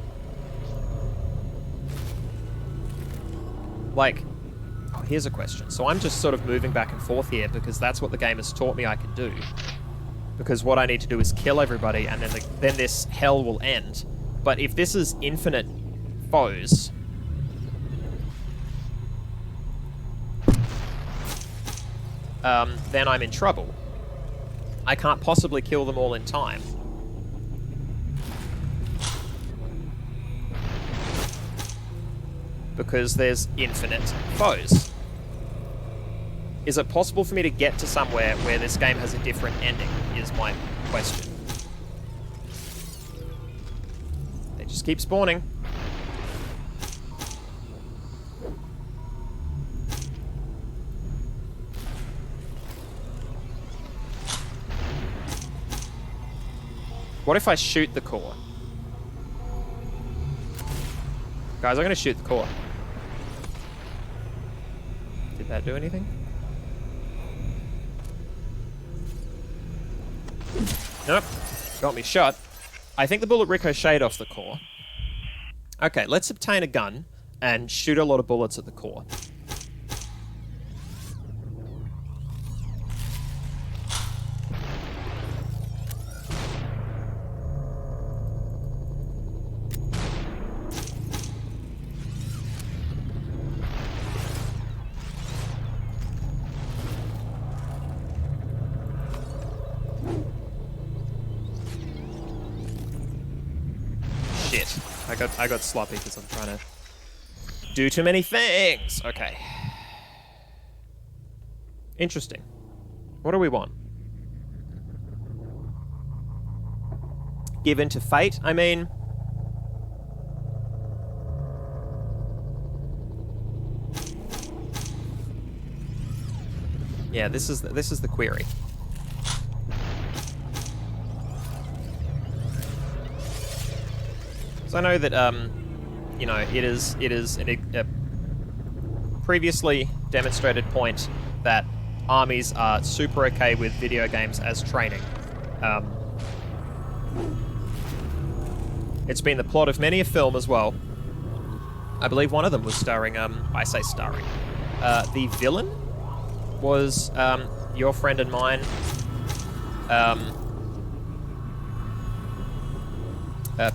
Like, oh, here's a question. So I'm just sort of moving back and forth here because that's what the game has taught me I can do. Because what I need to do is kill everybody, and then this hell will end. But if this is infinite foes, then I'm in trouble. I can't possibly kill them all in time. Because there's infinite foes. Is it possible for me to get to somewhere where this game has a different ending, is my question. They just keep spawning. What if I shoot the core? Guys, I'm gonna shoot the core. Did that do anything? Nope. Got me shot. I think the bullet ricocheted off the core. Okay, let's obtain a gun and shoot a lot of bullets at the core. I got sloppy because I'm trying to do too many things. Okay. Interesting. What do we want? given to fate. I mean, yeah, this is the query. So I know that you know, it is a previously demonstrated point that armies are super okay with video games as training. It's been the plot of many a film as well. I believe one of them was starring, I say starring, the villain was your friend and mine,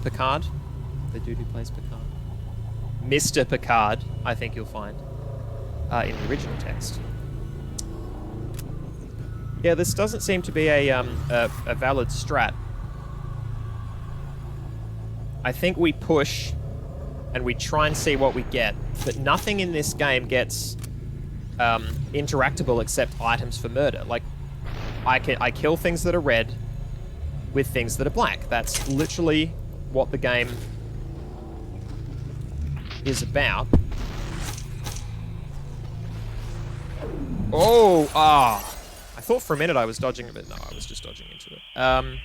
Picard, the dude who plays Picard. Mr. Picard, I think you'll find, in the original text. Yeah, this doesn't seem to be a valid strat. I think we push and we try and see what we get, but nothing in this game gets interactable except items for murder. Like, I kill things that are red with things that are black. That's literally what the game is about. Oh, I thought for a minute I was dodging it, but no, I was just dodging into it.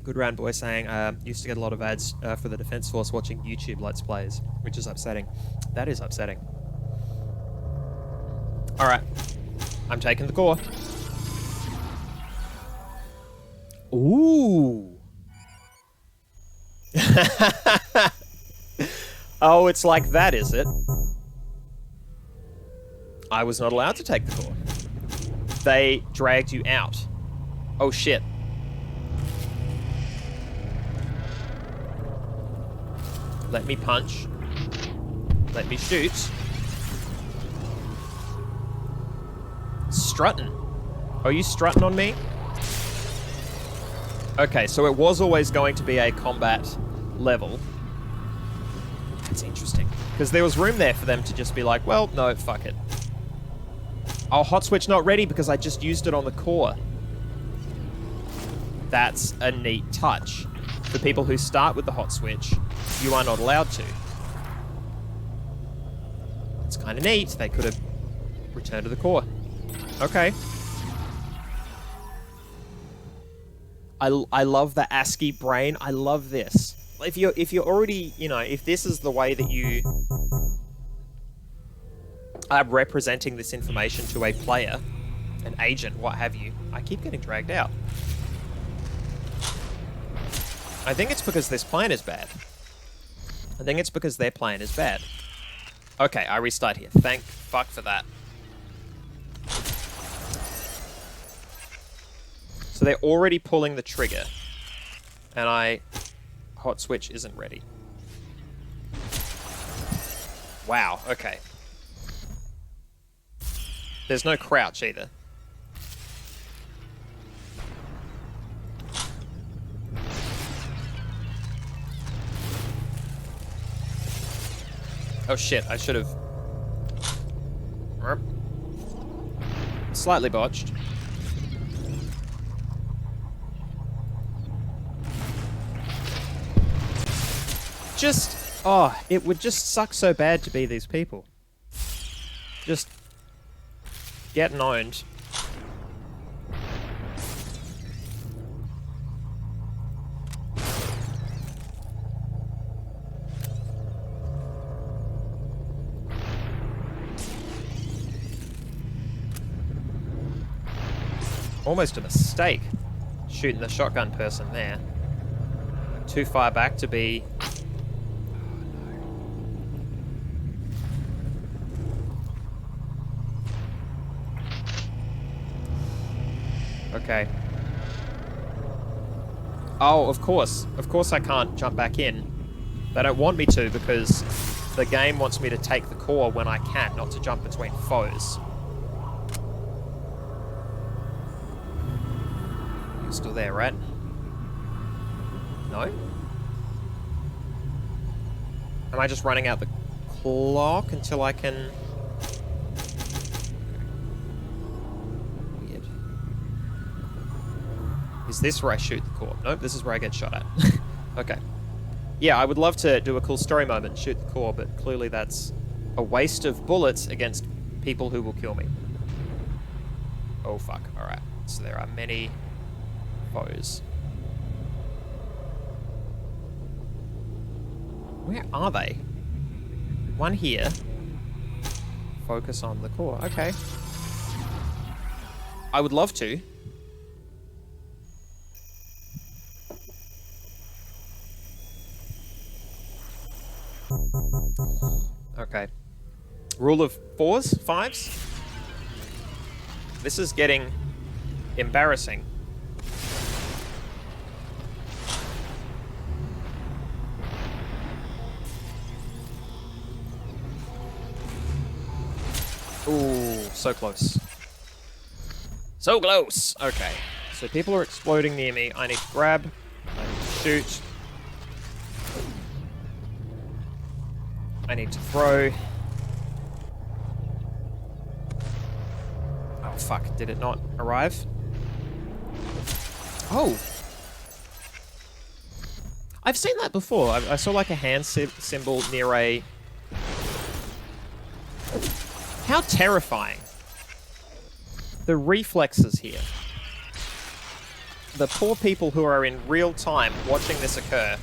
Good round boy saying, used to get a lot of ads for the Defense Force watching YouTube Let's Plays, which is upsetting. That is upsetting. Alright. I'm taking the core. Ooh. Oh, it's like that, is it? I was not allowed to take the core. They dragged you out. Oh, shit. Let me punch. Let me shoot. Strutting. Are you strutting on me? Okay, so it was always going to be a combat level. That's interesting. Because there was room there for them to just be like, well, no, fuck it. Oh, hot switch not ready because I just used it on the core. That's a neat touch. For people who start with the hot switch, you are not allowed to. It's kind of neat. They could have returned to the core. Okay. I love the ASCII brain. I love this. If you're already, you know, if this is the way that you are representing this information to a player, an agent, what have you, I keep getting dragged out. I think it's because this plan is bad. I think it's because their plan is bad. Okay, I restart here. Thank fuck for that. So they're already pulling the trigger. And hot switch isn't ready. Wow, okay. There's no crouch either. Oh shit, I should have... Slightly botched. Just... Oh, it would just suck so bad to be these people. Just... getting owned. Almost a mistake shooting the shotgun person there. Too far back to be... Okay. Oh, of course. Of course I can't jump back in. They don't want me to because the game wants me to take the core when I can, not to jump between foes. You're still there, right? No? Am I just running out the clock until I can... Is this where I shoot the core? Nope, this is where I get shot at. Okay. Yeah, I would love to do a cool story moment and shoot the core, but clearly that's a waste of bullets against people who will kill me. Oh, fuck. Alright. So there are many foes. Where are they? One here. Focus on the core. Okay. I would love to. Okay. Rule of 4s? 5s? This is getting embarrassing. Ooh, so close. So close! Okay. So people are exploding near me. I need to grab. I need to shoot. I need to throw. Oh, fuck. Did it not arrive? Oh! I've seen that before. I saw like a hand symbol near a... How terrifying. The reflexes here. The poor people who are in real time watching this occur.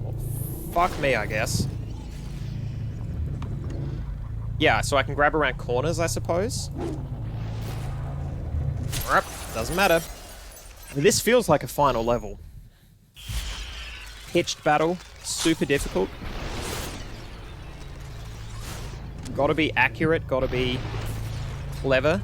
Well, fuck me, I guess. Yeah, so I can grab around corners, I suppose. Yep, doesn't matter. I mean, this feels like a final level. Hitched battle, super difficult. Gotta be accurate, gotta be clever.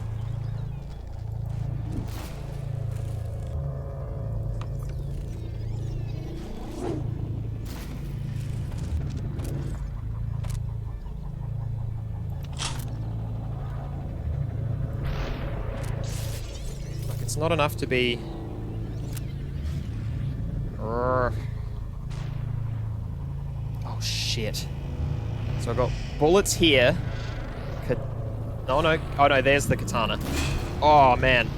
Like, it's not enough to be... Oh, shit. So I've got bullets here. No, no. Oh, no, there's the katana. Oh, man.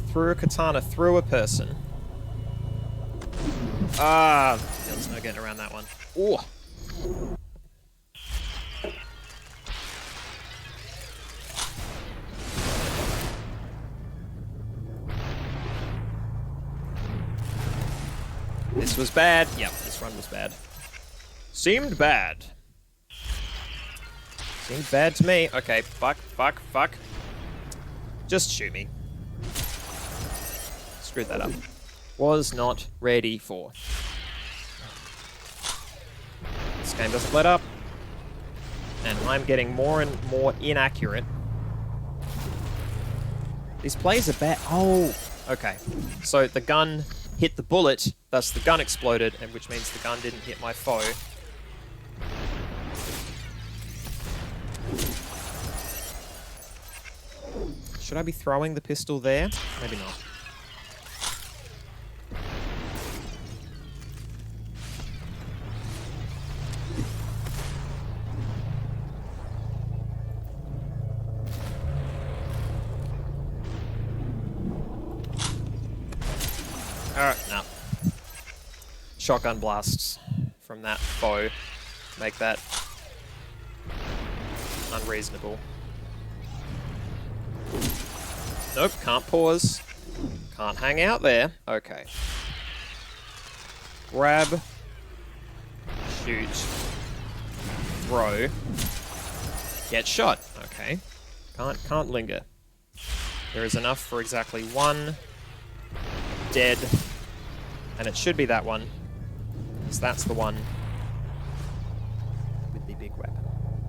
Threw a katana through a person. Ah, there's no getting around that one. Ooh. This was bad. Yep, this run was bad. Seemed bad. Seemed bad to me. Okay, fuck, fuck, fuck. Just shoot me. Screwed that up. Was not ready for. This game doesn't let up. And I'm getting more and more inaccurate. These plays are bad. Oh, okay. So the gun hit the bullet, thus the gun exploded, and which means the gun didn't hit my foe. Should I be throwing the pistol there? Maybe not. No. Shotgun blasts from that foe make that unreasonable. Nope, can't pause. Can't hang out there. Okay. Grab. Shoot. Throw. Get shot. Okay. Can't linger. There is enough for exactly one dead. And it should be that one. Because that's the one with the big weapon.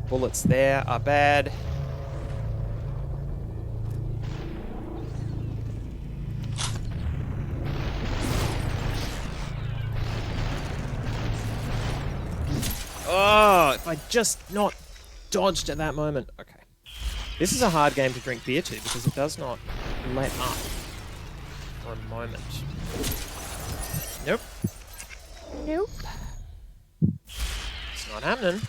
Bullets there are bad. Oh, Oh, if I just not dodged at that moment. Okay. This is a hard game to drink beer to because it does not let up for a moment. Nope. Nope. It's not happening.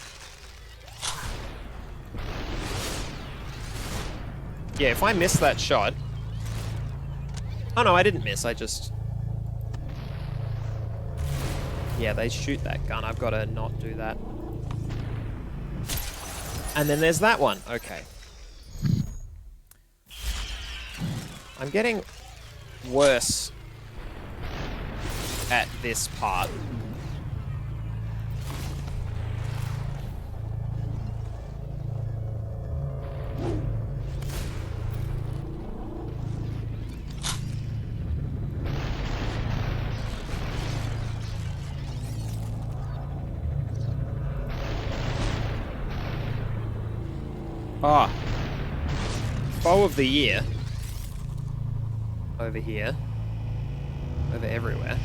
Yeah, if I miss that shot... Oh no, I didn't miss, I just... Yeah, they shoot that gun. I've got to not do that. And then there's that one. Okay. I'm getting worse at this part. Ah. Foe of the year. Over here. Over everywhere.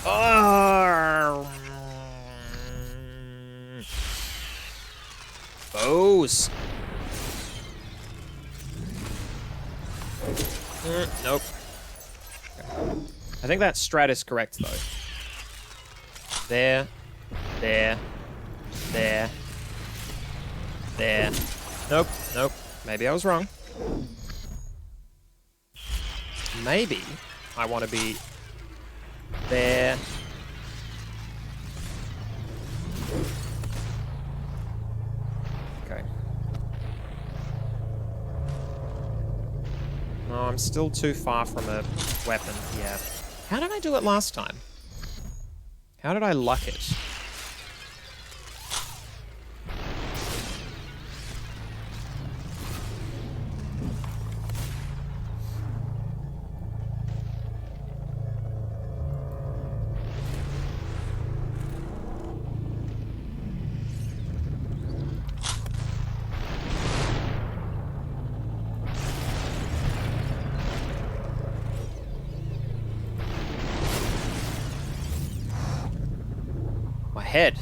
Oh! Foes. Nope. Okay. I think that strat is correct, though. There. There. There. There. Nope. Nope. Maybe I was wrong. Maybe I want to be there. Okay. No, I'm still too far from a weapon. Yeah. How did I do it last time? How did I luck it? Head.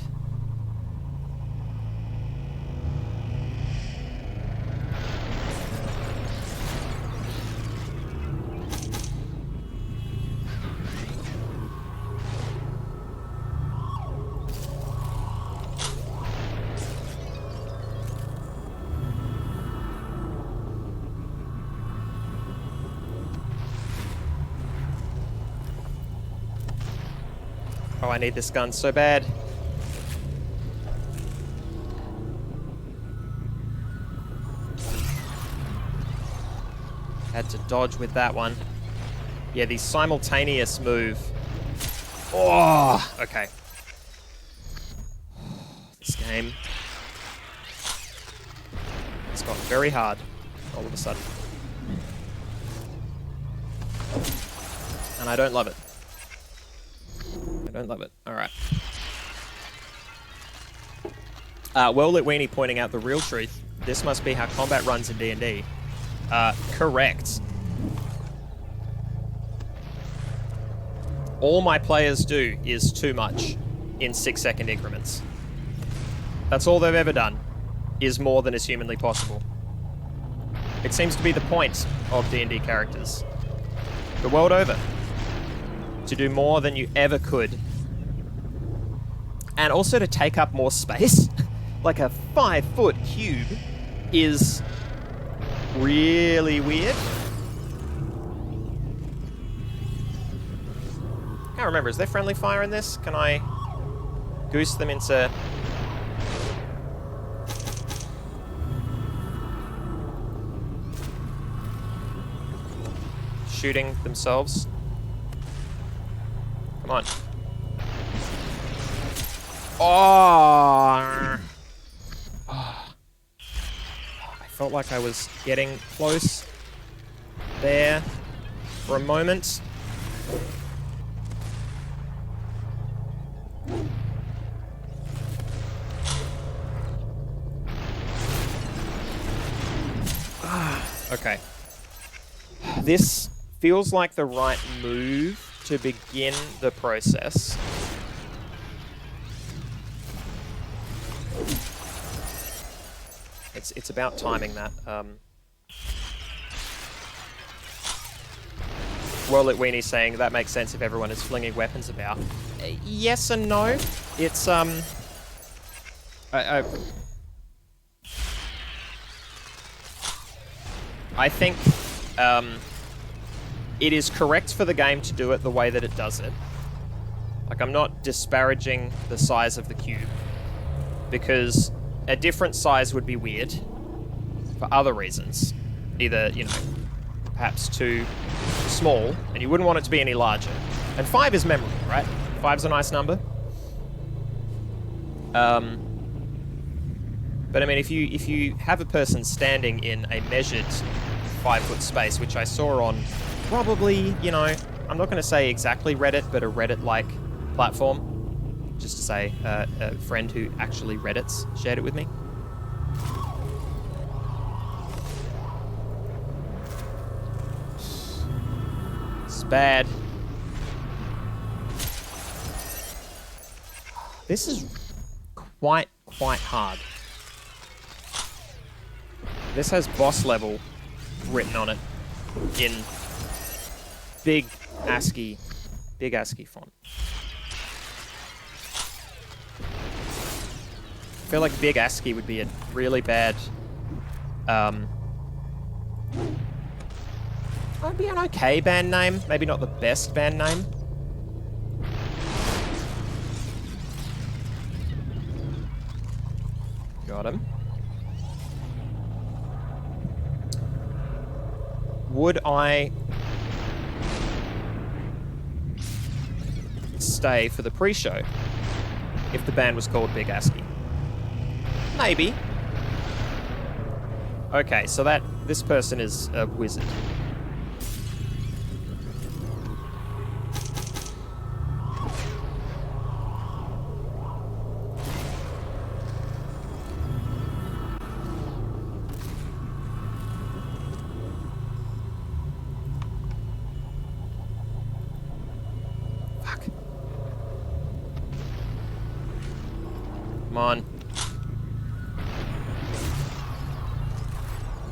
Oh, I need this gun so bad. Had to dodge with that one. Yeah, the simultaneous move. Oh, okay. This game. It's gotten very hard all of a sudden. And I don't love it. I don't love it. Alright. Well-lit weenie pointing out the real truth. This must be how combat runs in D&D. Correct. All my players do is too much in 6-second increments. That's all they've ever done, is more than is humanly possible. It seems to be the point of D&D characters. The world over. To do more than you ever could. And also to take up more space. Like a 5-foot cube is really weird. Can't remember, is there friendly fire in this? Can I goose them into... shooting themselves? Come on. Oh! Felt like I was getting close there for a moment. Okay. This feels like the right move to begin the process. It's about timing that. Worldlit Weenie's saying that makes sense if everyone is flinging weapons about. Yes and no. It's I think it is correct for the game to do it the way that it does it. Like, I'm not disparaging the size of the cube, because a different size would be weird for other reasons. Either, you know, perhaps too small, and you wouldn't want it to be any larger. And 5 is memorable, right? 5's a nice number. But I mean, if you have a person standing in a measured 5-foot space, which I saw on probably, you know, I'm not going to say exactly Reddit, but a Reddit-like platform, just to say a friend who actually Reddits shared it with me. It's bad. This is quite hard. This has boss level written on it in big ASCII font. I feel like big ASCII would be a really bad, would be an okay band name, maybe not the best band name. Got him. Would I stay for the pre-show if the band was called Big ASCII? Maybe. Okay, so this person is a wizard. Come on.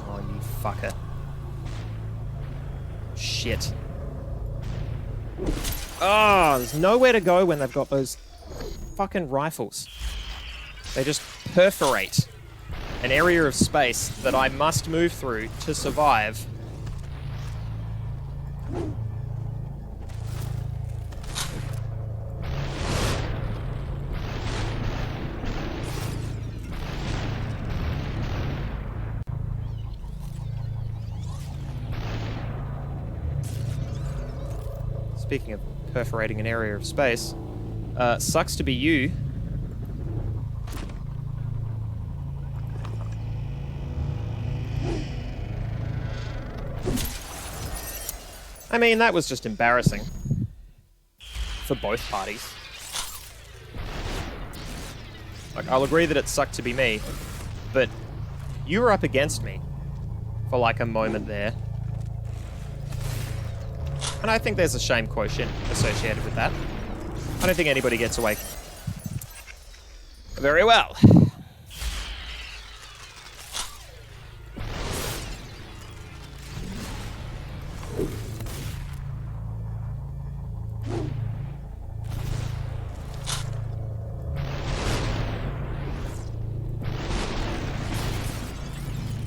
Oh, you fucker. Shit. Oh, there's nowhere to go when they've got those fucking rifles. They just perforate an area of space that I must move through to survive. Speaking of perforating an area of space, sucks to be you. I mean, that was just embarrassing. For both parties. Like, I'll agree that it sucked to be me, but you were up against me for like a moment there. And I think there's a shame quotient associated with that. I don't think anybody gets away very well.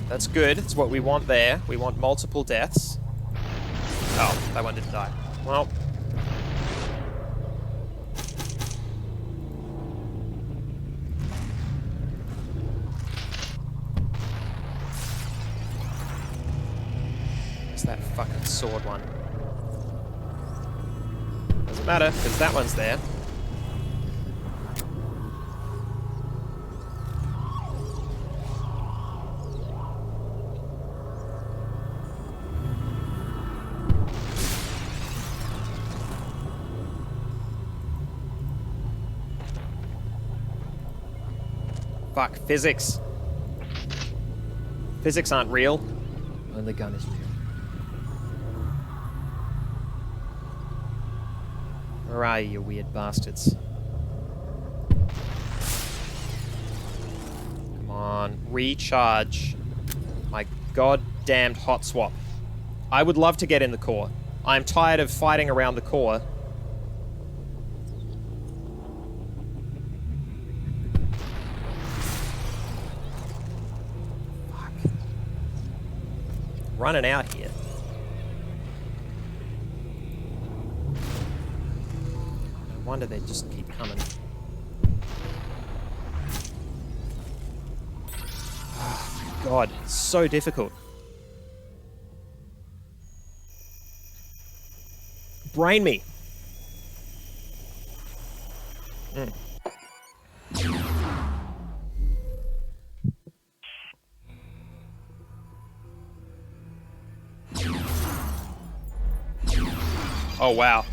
That's good. It's what we want there. We want multiple deaths. Oh, that one didn't die. Well. It's that fucking sword one. Doesn't matter, because that one's there. Fuck, physics. Physics aren't real. Only gun is pure. Where are you weird bastards? Come on, recharge. My goddamned hot swap. I would love to get in the core. I'm tired of fighting around the core. Fuck. Running out here. No wonder they just keep coming. Oh my god, it's so difficult. Brain me. Oh, wow.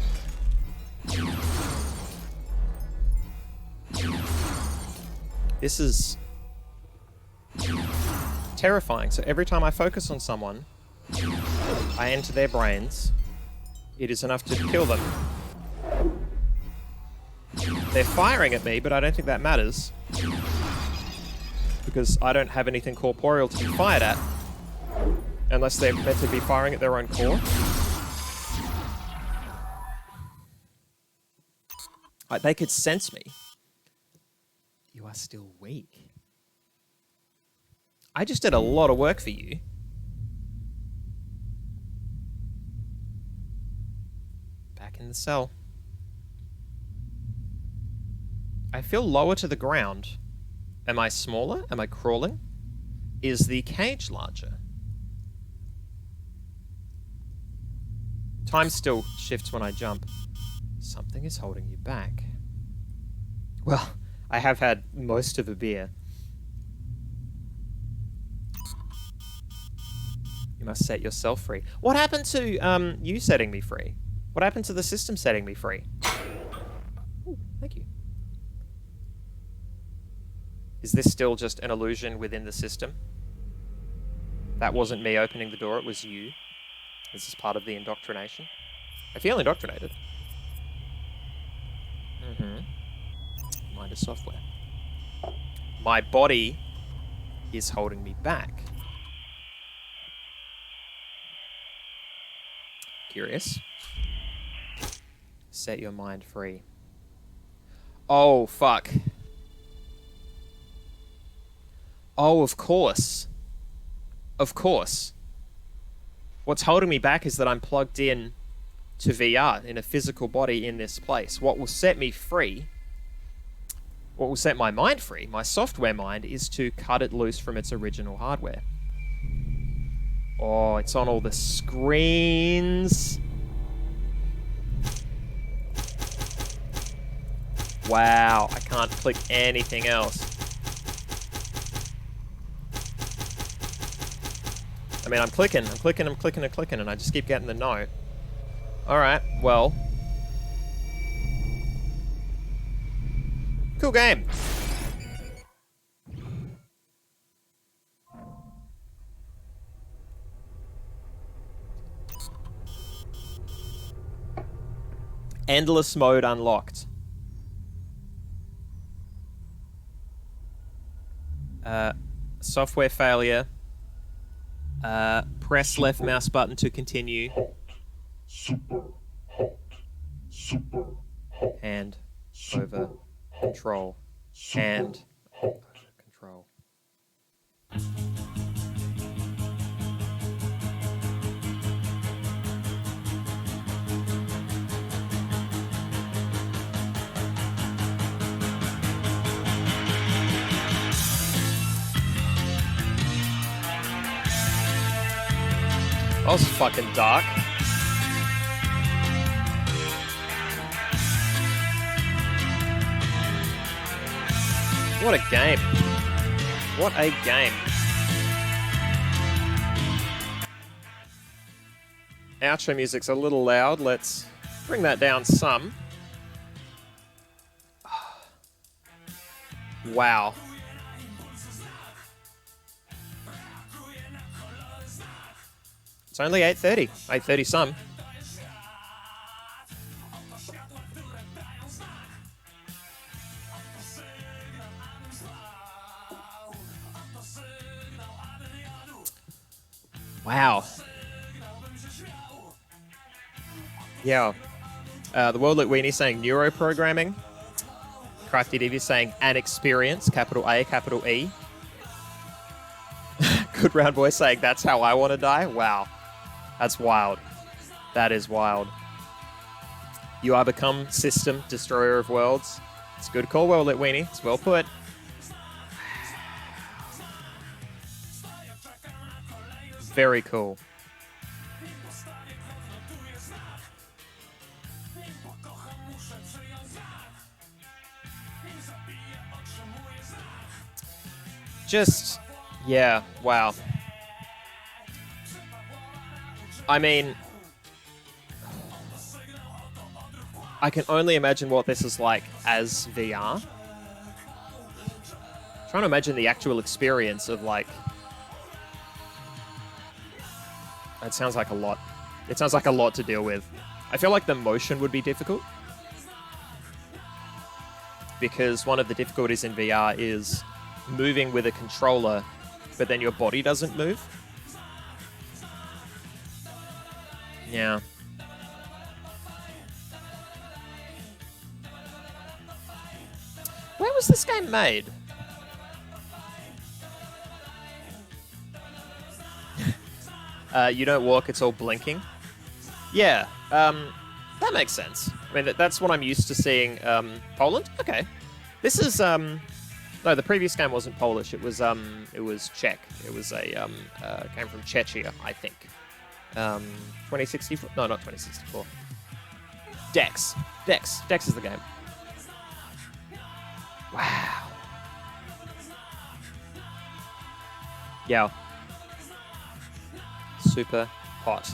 This is terrifying. So every time I focus on someone, I enter their brains. It is enough to kill them. They're firing at me, but I don't think that matters. Because I don't have anything corporeal to be fired at. Unless they're meant to be firing at their own core. Like, they could sense me. You are still weak. I just did a lot of work for you. Back in the cell. I feel lower to the ground. Am I smaller? Am I crawling? Is the cage larger? Time still shifts when I jump. Something is holding you back. Well, I have had most of a beer. You must set yourself free. What happened to you setting me free? What happened to the system setting me free? Ooh, thank you. Is this still just an illusion within the system? That wasn't me opening the door, it was you. This is part of the indoctrination. I feel indoctrinated. Mind is software. My body is holding me back. Curious. Set your mind free. Oh, fuck. Oh, of course. Of course. What's holding me back is that I'm plugged in to VR in a physical body in this place. What will set me free, what will set my mind free, my software mind, is to cut it loose from its original hardware. Oh, it's on all the screens. Wow, I can't click anything else. I mean, I'm clicking, and I just keep getting the no. Alright, well. Cool game. Endless mode unlocked. Software failure. Press left mouse button to continue. Hot. Super hot. Super hot. Hand Super over hot. control. Super Hand hot. over control. That was fucking dark. What a game. What a game. Outro music's a little loud. Let's bring that down some. Wow. It's only 8:30. 8:30 some. Wow. Yeah. The World Lit Weenie saying neuroprogramming. Crafty Div is saying an experience, capital A, capital E. Good Round Boy saying that's how I want to die. Wow. That's wild. That is wild. You are become system destroyer of worlds. It's a good call, World Lit Weenie. It's well put. Very cool. Just, yeah, wow. I mean, I can only imagine what this is like as VR. Trying to imagine the actual experience of like... It sounds like a lot. It sounds like a lot to deal with. I feel like the motion would be difficult. Because one of the difficulties in VR is moving with a controller, but then your body doesn't move. Yeah. Where was this game made? You don't walk, it's all blinking. Yeah, that makes sense. I mean, that's what I'm used to seeing. Poland? Okay. This is, no, the previous game wasn't Polish. It was Czech. It was a, came from Czechia, I think. 2064? No, not 2064. Dex. Dex is the game. Wow. Yeah. Super hot.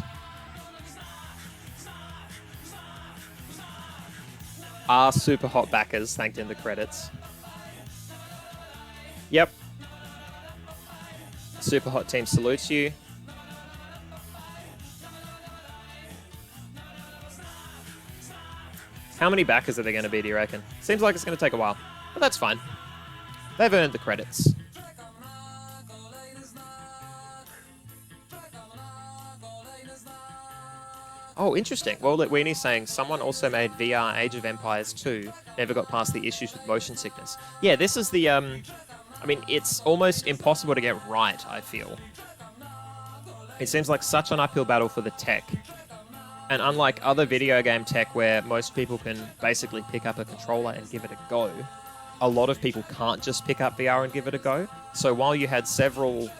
Our super hot backers thanked in the credits. Yep. Super hot team salutes you. How many backers are there going to be, do you reckon? Seems like it's going to take a while, but that's fine. They've earned the credits. Oh, interesting. Well, Weenie saying someone also made VR Age of Empires 2, never got past the issues with motion sickness. Yeah, this is the, I mean, it's almost impossible to get right, I feel. It seems like such an uphill battle for the tech. And unlike other video game tech where most people can basically pick up a controller and give it a go, a lot of people can't just pick up VR and give it a go. So while you had several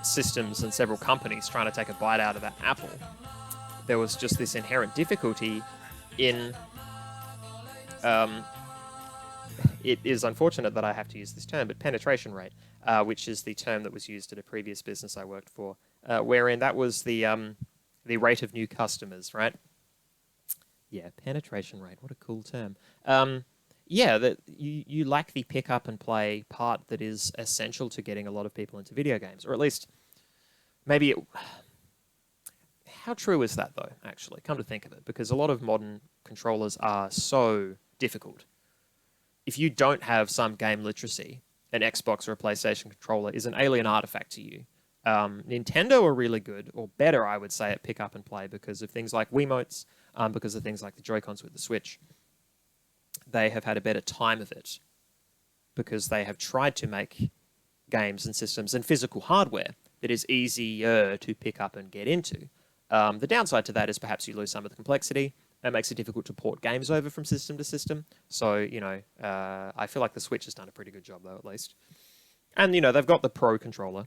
systems and several companies trying to take a bite out of that apple, there was just this inherent difficulty in... it is unfortunate that I have to use this term, but penetration rate, which is the term that was used at a previous business I worked for, wherein that was the rate of new customers, right? Yeah, penetration rate. What a cool term. Yeah, that you lack the pick up and play part that is essential to getting a lot of people into video games, or at least maybe it... How true is that, though, actually? Come to think of it, because a lot of modern controllers are so difficult. If you don't have some game literacy, an Xbox or a PlayStation controller is an alien artifact to you. Nintendo are really good, or better, I would say, at pick up and play because of things like Wiimotes, because of things like the Joy-Cons with the Switch. They have had a better time of it because they have tried to make games and systems and physical hardware that is easier to pick up and get into. The downside to that is perhaps you lose some of the complexity. It makes it difficult to port games over from system to system. So, you know, I feel like the Switch has done a pretty good job, though, at least. And, you know, they've got the Pro controller.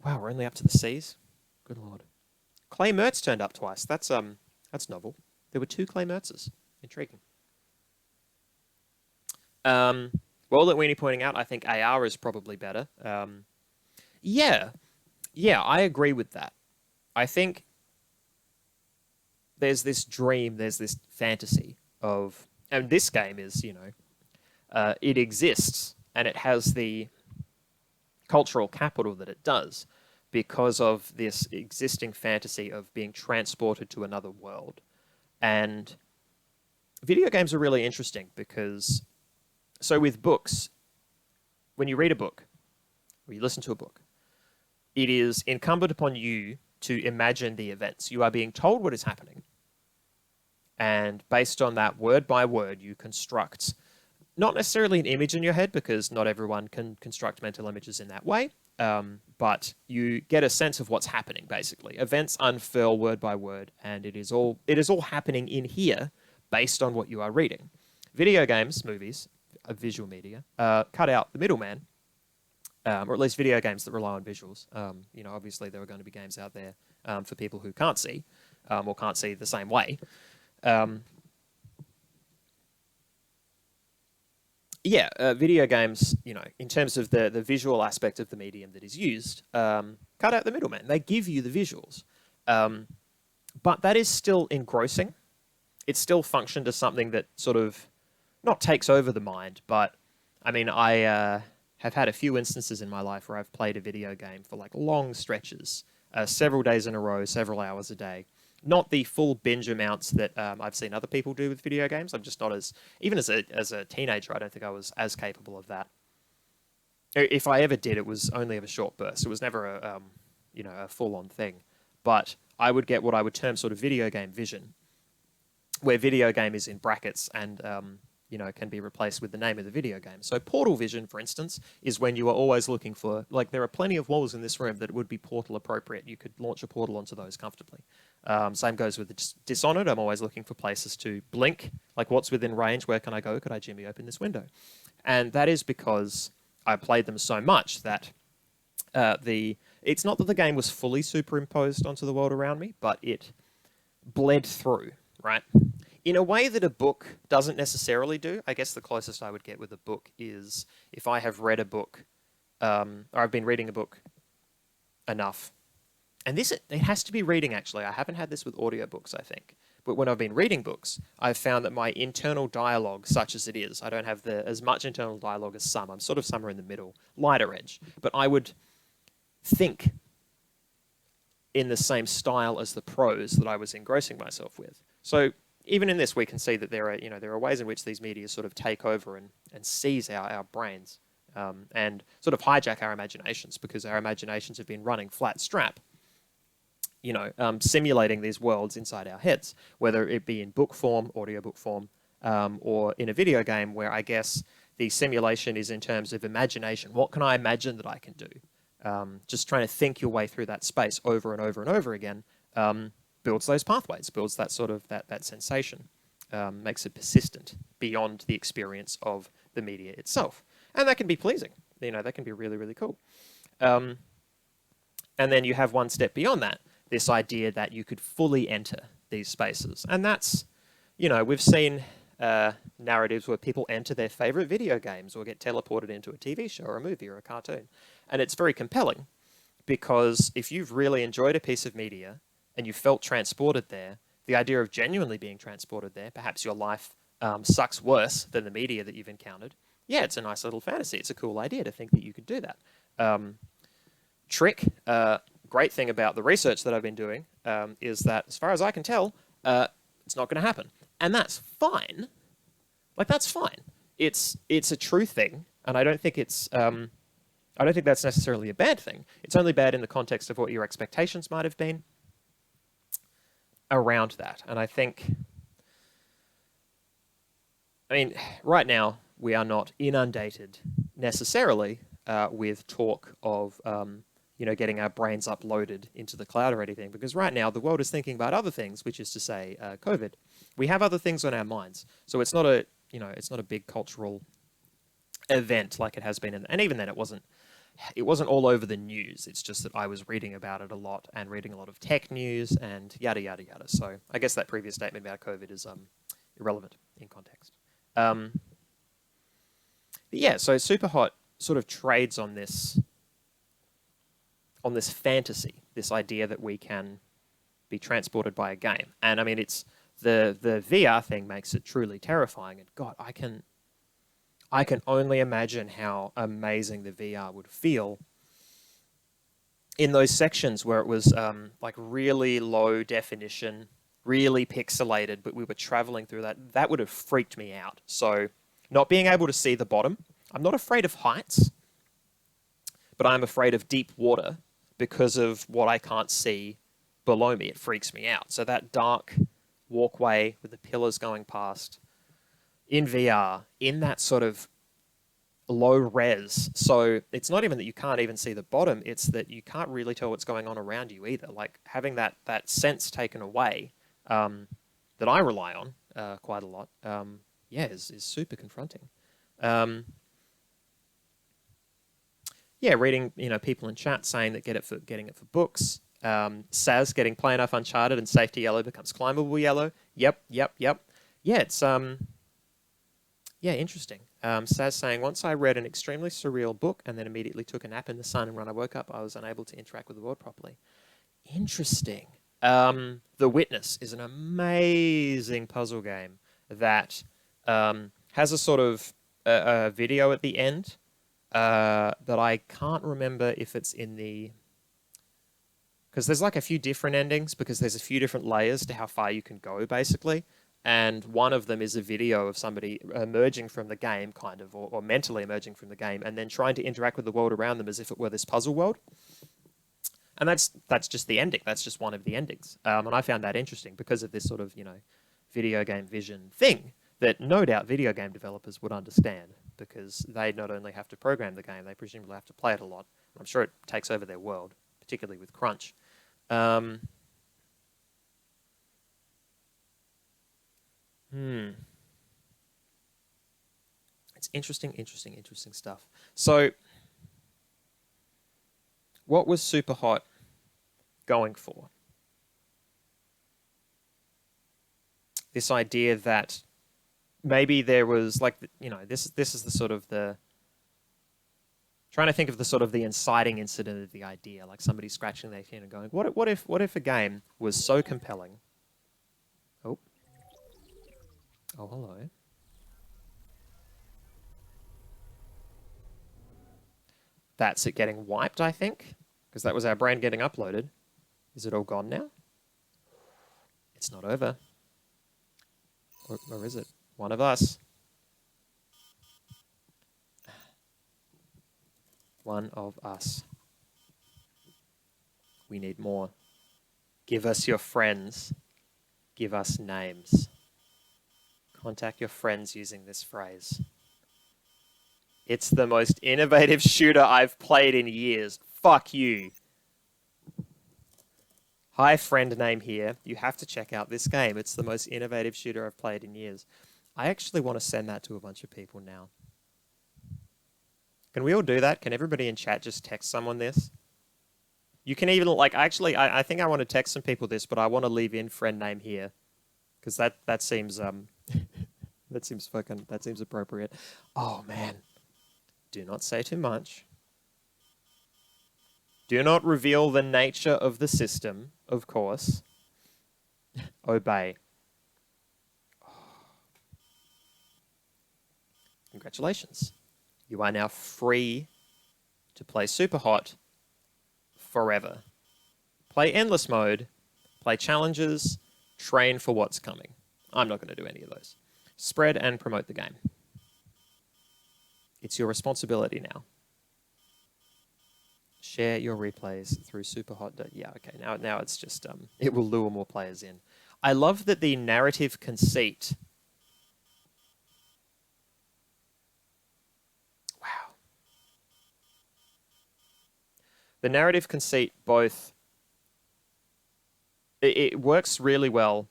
Wow, we're only up to the C's? Good lord. Clay Mertz turned up twice. That's novel. There were 2 Clay Mertzes. Intriguing. Well, that Weenie pointing out, I think AR is probably better. Yeah, I agree with that. I think there's this dream, there's this fantasy of, and this game is, you know, it exists and it has the cultural capital that it does because of this existing fantasy of being transported to another world. And video games are really interesting because, so with books, when you read a book or you listen to a book, it is incumbent upon you to imagine the events. You are being told what is happening. And based on that, word by word, you construct not necessarily an image in your head, because not everyone can construct mental images in that way, but you get a sense of what's happening, basically. Events unfurl word by word, and it is all happening in here based on what you are reading. Video games, movies, visual media, cut out the middleman, or at least video games that rely on visuals. Obviously there are going to be games out there for people who can't see, or can't see the same way. Video games, in terms of the visual aspect of the medium that is used, cut out the middleman. They give you the visuals. But that is still engrossing. It still functioned as something that sort of, not takes over the mind, but, I have had a few instances in my life where I've played a video game for like long stretches, several days in a row, several hours a day. Not the full binge amounts that I've seen other people do with video games. I'm just not even as a teenager, I don't think I was as capable of that. If I ever did, it was only of a short burst. It was never a full-on thing. But I would get what I would term sort of video game vision, where video game is in brackets and can be replaced with the name of the video game. So portal vision, for instance, is when you are always looking for, like, there are plenty of walls in this room that would be portal appropriate. You could launch a portal onto those comfortably. Same goes with Dishonored. I'm always looking for places to blink, like what's within range, where can I go? Could I jimmy open this window? And that is because I played them so much that it's not that the game was fully superimposed onto the world around me, but it bled through, right? In a way that a book doesn't necessarily do. I guess the closest I would get with a book is if I have read a book, or I've been reading a book enough. And it has to be reading, actually. I haven't had this with audiobooks, I think. But when I've been reading books, I've found that my internal dialogue, such as it is, I don't have as much internal dialogue as some. I'm sort of somewhere in the middle, lighter edge. But I would think in the same style as the prose that I was engrossing myself with. So even in this, we can see that there are ways in which these media sort of take over and seize our brains and sort of hijack our imaginations, because our imaginations have been running flat strap, simulating these worlds inside our heads, whether it be in book form, audiobook form, or in a video game where I guess the simulation is in terms of imagination. What can I imagine that I can do? Just trying to think your way through that space over and over and over again builds those pathways, builds that sort of that sensation, makes it persistent beyond the experience of the media itself. And that can be pleasing. That can be really, really cool. And then you have one step beyond that, this idea that you could fully enter these spaces. And that's, we've seen narratives where people enter their favorite video games or get teleported into a TV show or a movie or a cartoon. And it's very compelling, because if you've really enjoyed a piece of media and you felt transported there, the idea of genuinely being transported there, perhaps your life sucks worse than the media that you've encountered. Yeah, it's a nice little fantasy. It's a cool idea to think that you could do that. Great thing about the research that I've been doing is that, as far as I can tell, it's not going to happen. And that's fine. Like, that's fine. It's a true thing, and I don't think that's necessarily a bad thing. It's only bad in the context of what your expectations might have been around that. And I think, right now, we are not inundated necessarily with talk of, getting our brains uploaded into the cloud or anything, because right now the world is thinking about other things, which is to say, COVID. We have other things on our minds. So it's not a big cultural event like it has been. And even then, it wasn't all over the news. It's just that I was reading about it a lot and reading a lot of tech news and yada, yada, yada. So I guess that previous statement about COVID is irrelevant in context. But yeah, so SuperHot sort of trades on this fantasy, this idea that we can be transported by a game. And it's the VR thing makes it truly terrifying. And God, I can only imagine how amazing the VR would feel in those sections where it was like really low definition, really pixelated, but we were traveling through that, that would have freaked me out. So not being able to see the bottom, I'm not afraid of heights, but I'm afraid of deep water because of what I can't see below me. It freaks me out. So that dark walkway with the pillars going past in VR, in that sort of low res. So it's not even that you can't even see the bottom, it's that you can't really tell what's going on around you either. Like having that sense taken away that I rely on quite a lot, yeah, is super confronting. Yeah, reading people in chat saying that getting it for books. Saz getting play enough Uncharted and safety yellow becomes climbable yellow. Yep. Yeah, it's yeah, interesting. Saz saying, once I read an extremely surreal book and then immediately took a nap in the sun, and when I woke up, I was unable to interact with the world properly. Interesting. The Witness is an amazing puzzle game that has a sort of a video at the end that I can't remember if it's in the... Because there's like a few different endings, because there's a few different layers to how far you can go, basically. And one of them is a video of somebody emerging from the game, kind of, or mentally emerging from the game, and then trying to interact with the world around them as if it were this puzzle world. And that's just the ending. That's just one of the endings. And I found that interesting because of this sort of, video game vision thing that no doubt video game developers would understand, because they not only have to program the game, they presumably have to play it a lot. I'm sure it takes over their world, particularly with crunch. It's interesting stuff. So, what was SuperHot going for? This idea that maybe there was like, this is the sort of the... Trying to think of the sort of the inciting incident of the idea, like somebody scratching their chin and going, what if a game was so compelling? Oh, hello. That's it getting wiped, I think, because that was our brain getting uploaded. Is it all gone now? It's not over. Or is it? One of us. One of us. We need more. Give us your friends. Give us names. Contact your friends using this phrase. It's the most innovative shooter I've played in years. Fuck you. Hi, friend name here. You have to check out this game. It's the most innovative shooter I've played in years. I actually want to send that to a bunch of people now. Can we all do that? Can everybody in chat just text someone this? You can even, like, actually, I think I want to text some people this, but I want to leave in friend name here. Because that seems, that seems appropriate. Oh, man. Do not say too much. Do not reveal the nature of the system, of course. Obey. Congratulations. You are now free to play SuperHot forever. Play endless mode, play challenges, train for what's coming. I'm not going to do any of those. Spread and promote the game. It's your responsibility now. Share your replays through SuperHot. Yeah, okay. Now it's just it will lure more players in. I love that the narrative conceit. Wow. The narrative conceit both it works really well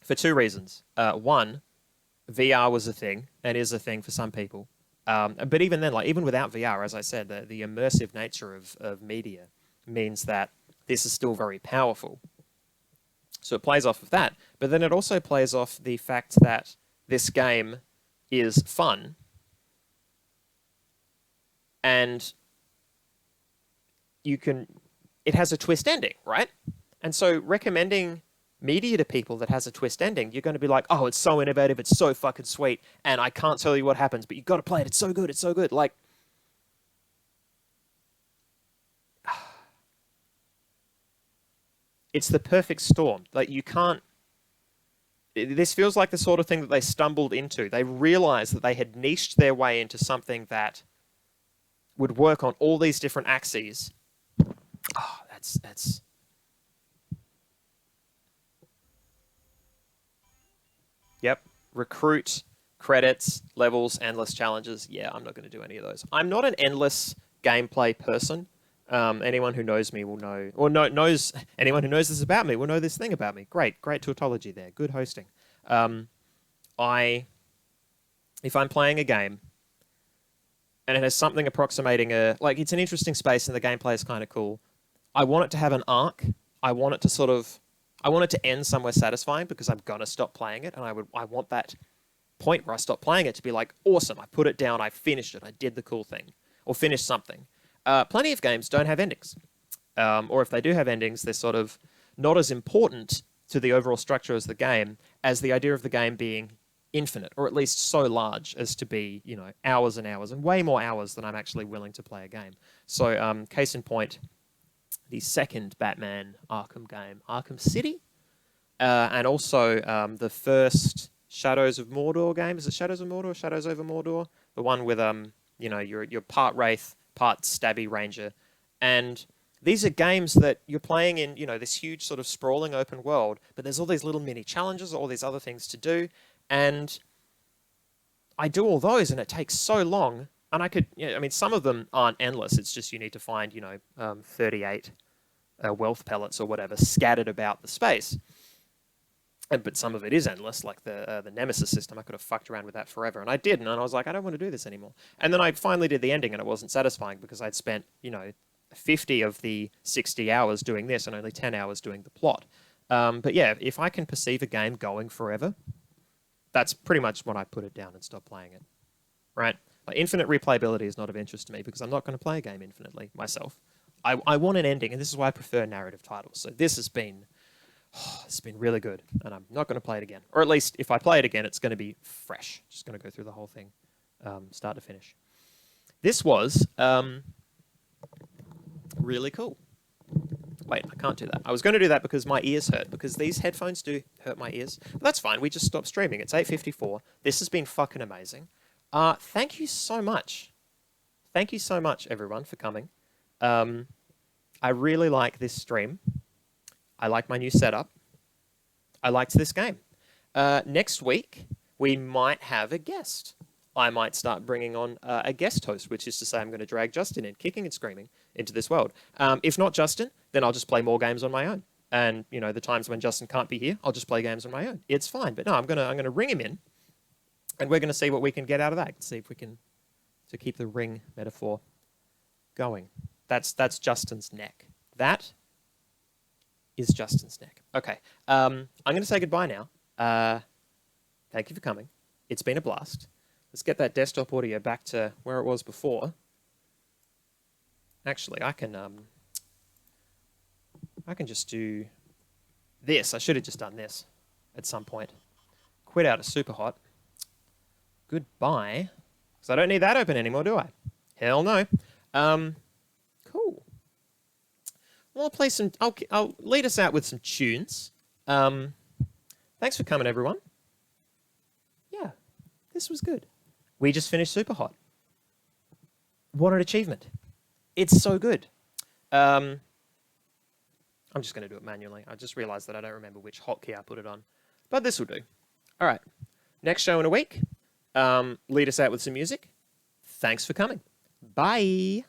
for two reasons. One, VR was a thing and is a thing for some people. But even then, like even without VR, as I said, the immersive nature of media means that this is still very powerful. So it plays off of that. But then it also plays off the fact that this game is fun. And it has a twist ending, right? And so recommending media to people that has a twist ending, you're going to be like, oh, it's so innovative, it's so fucking sweet, and I can't tell you what happens, but you've got to play it, it's so good, it's so good. Like, it's the perfect storm. Like, you can't. This feels like the sort of thing that they stumbled into. They realized that they had niched their way into something that would work on all these different axes. Oh, that's. Yep. Recruit, credits, levels, endless challenges. Yeah, I'm not going to do any of those. I'm not an endless gameplay person. Anyone who knows me will know, or knows anyone who knows this about me will know this thing about me. Great tautology there. Good hosting. If I'm playing a game and it has something approximating it's an interesting space and the gameplay is kind of cool, I want it to have an arc. I want it to end somewhere satisfying because I'm gonna stop playing it, and I want that point where I stop playing it to be like, awesome, I put it down, I finished it, I did the cool thing, or finished something. Plenty of games don't have endings. Or if they do have endings, they're sort of not as important to the overall structure as the game as the idea of the game being infinite, or at least so large as to be, hours and hours, and way more hours than I'm actually willing to play a game. So, case in point, the second Batman Arkham game, Arkham City, and also the first Shadows of Mordor game. Is it Shadows of Mordor? Shadows over Mordor? The one with you're part Wraith, part Stabby Ranger, and these are games that you're playing in, this huge sort of sprawling open world, but there's all these little mini challenges, all these other things to do, and I do all those, and it takes so long. And some of them aren't endless. It's just you need to find, 38 wealth pellets or whatever scattered about the space. But some of it is endless, like the Nemesis system. I could have fucked around with that forever, and I didn't. And I was like, I don't want to do this anymore. And then I finally did the ending, and it wasn't satisfying because I'd spent, 50 of the 60 hours doing this and only 10 hours doing the plot. But yeah, if I can perceive a game going forever, that's pretty much when I put it down and stop playing it, right? Like, infinite replayability is not of interest to me because I'm not going to play a game infinitely myself. I want an ending, and this is why I prefer narrative titles. So this has been, it's been really good, and I'm not going to play it again. Or at least, if I play it again, it's going to be fresh. Just going to go through the whole thing, start to finish. This was really cool. Wait, I can't do that. I was going to do that because my ears hurt, because these headphones do hurt my ears. But that's fine. We just stopped streaming. It's 8:54. This has been fucking amazing. Thank you so much. Thank you so much, everyone, for coming. I really like this stream. I like my new setup. I liked this game. Next week, we might have a guest. I might start bringing on a guest host, which is to say I'm going to drag Justin in, kicking and screaming, into this world. If not Justin, then I'll just play more games on my own. And, the times when Justin can't be here, I'll just play games on my own. It's fine. But no, I'm gonna ring him in, and we're going to see what we can get out of that. See if we can to keep the ring metaphor going. That's Justin's neck. That is Justin's neck. Okay. I'm going to say goodbye now. Thank you for coming. It's been a blast. Let's get that desktop audio back to where it was before. Actually, I can just do this. I should have just done this at some point. Quit out of SuperHot. Goodbye. Because I don't need that open anymore, do I? Hell no. Cool. Well, I'll play some. I'll lead us out with some tunes. Thanks for coming, everyone. Yeah, this was good. We just finished SuperHot. What an achievement! It's so good. I'm just going to do it manually. I just realized that I don't remember which hotkey I put it on, but this will do. All right. Next show in a week. Lead us out with some music. Thanks for coming. Bye.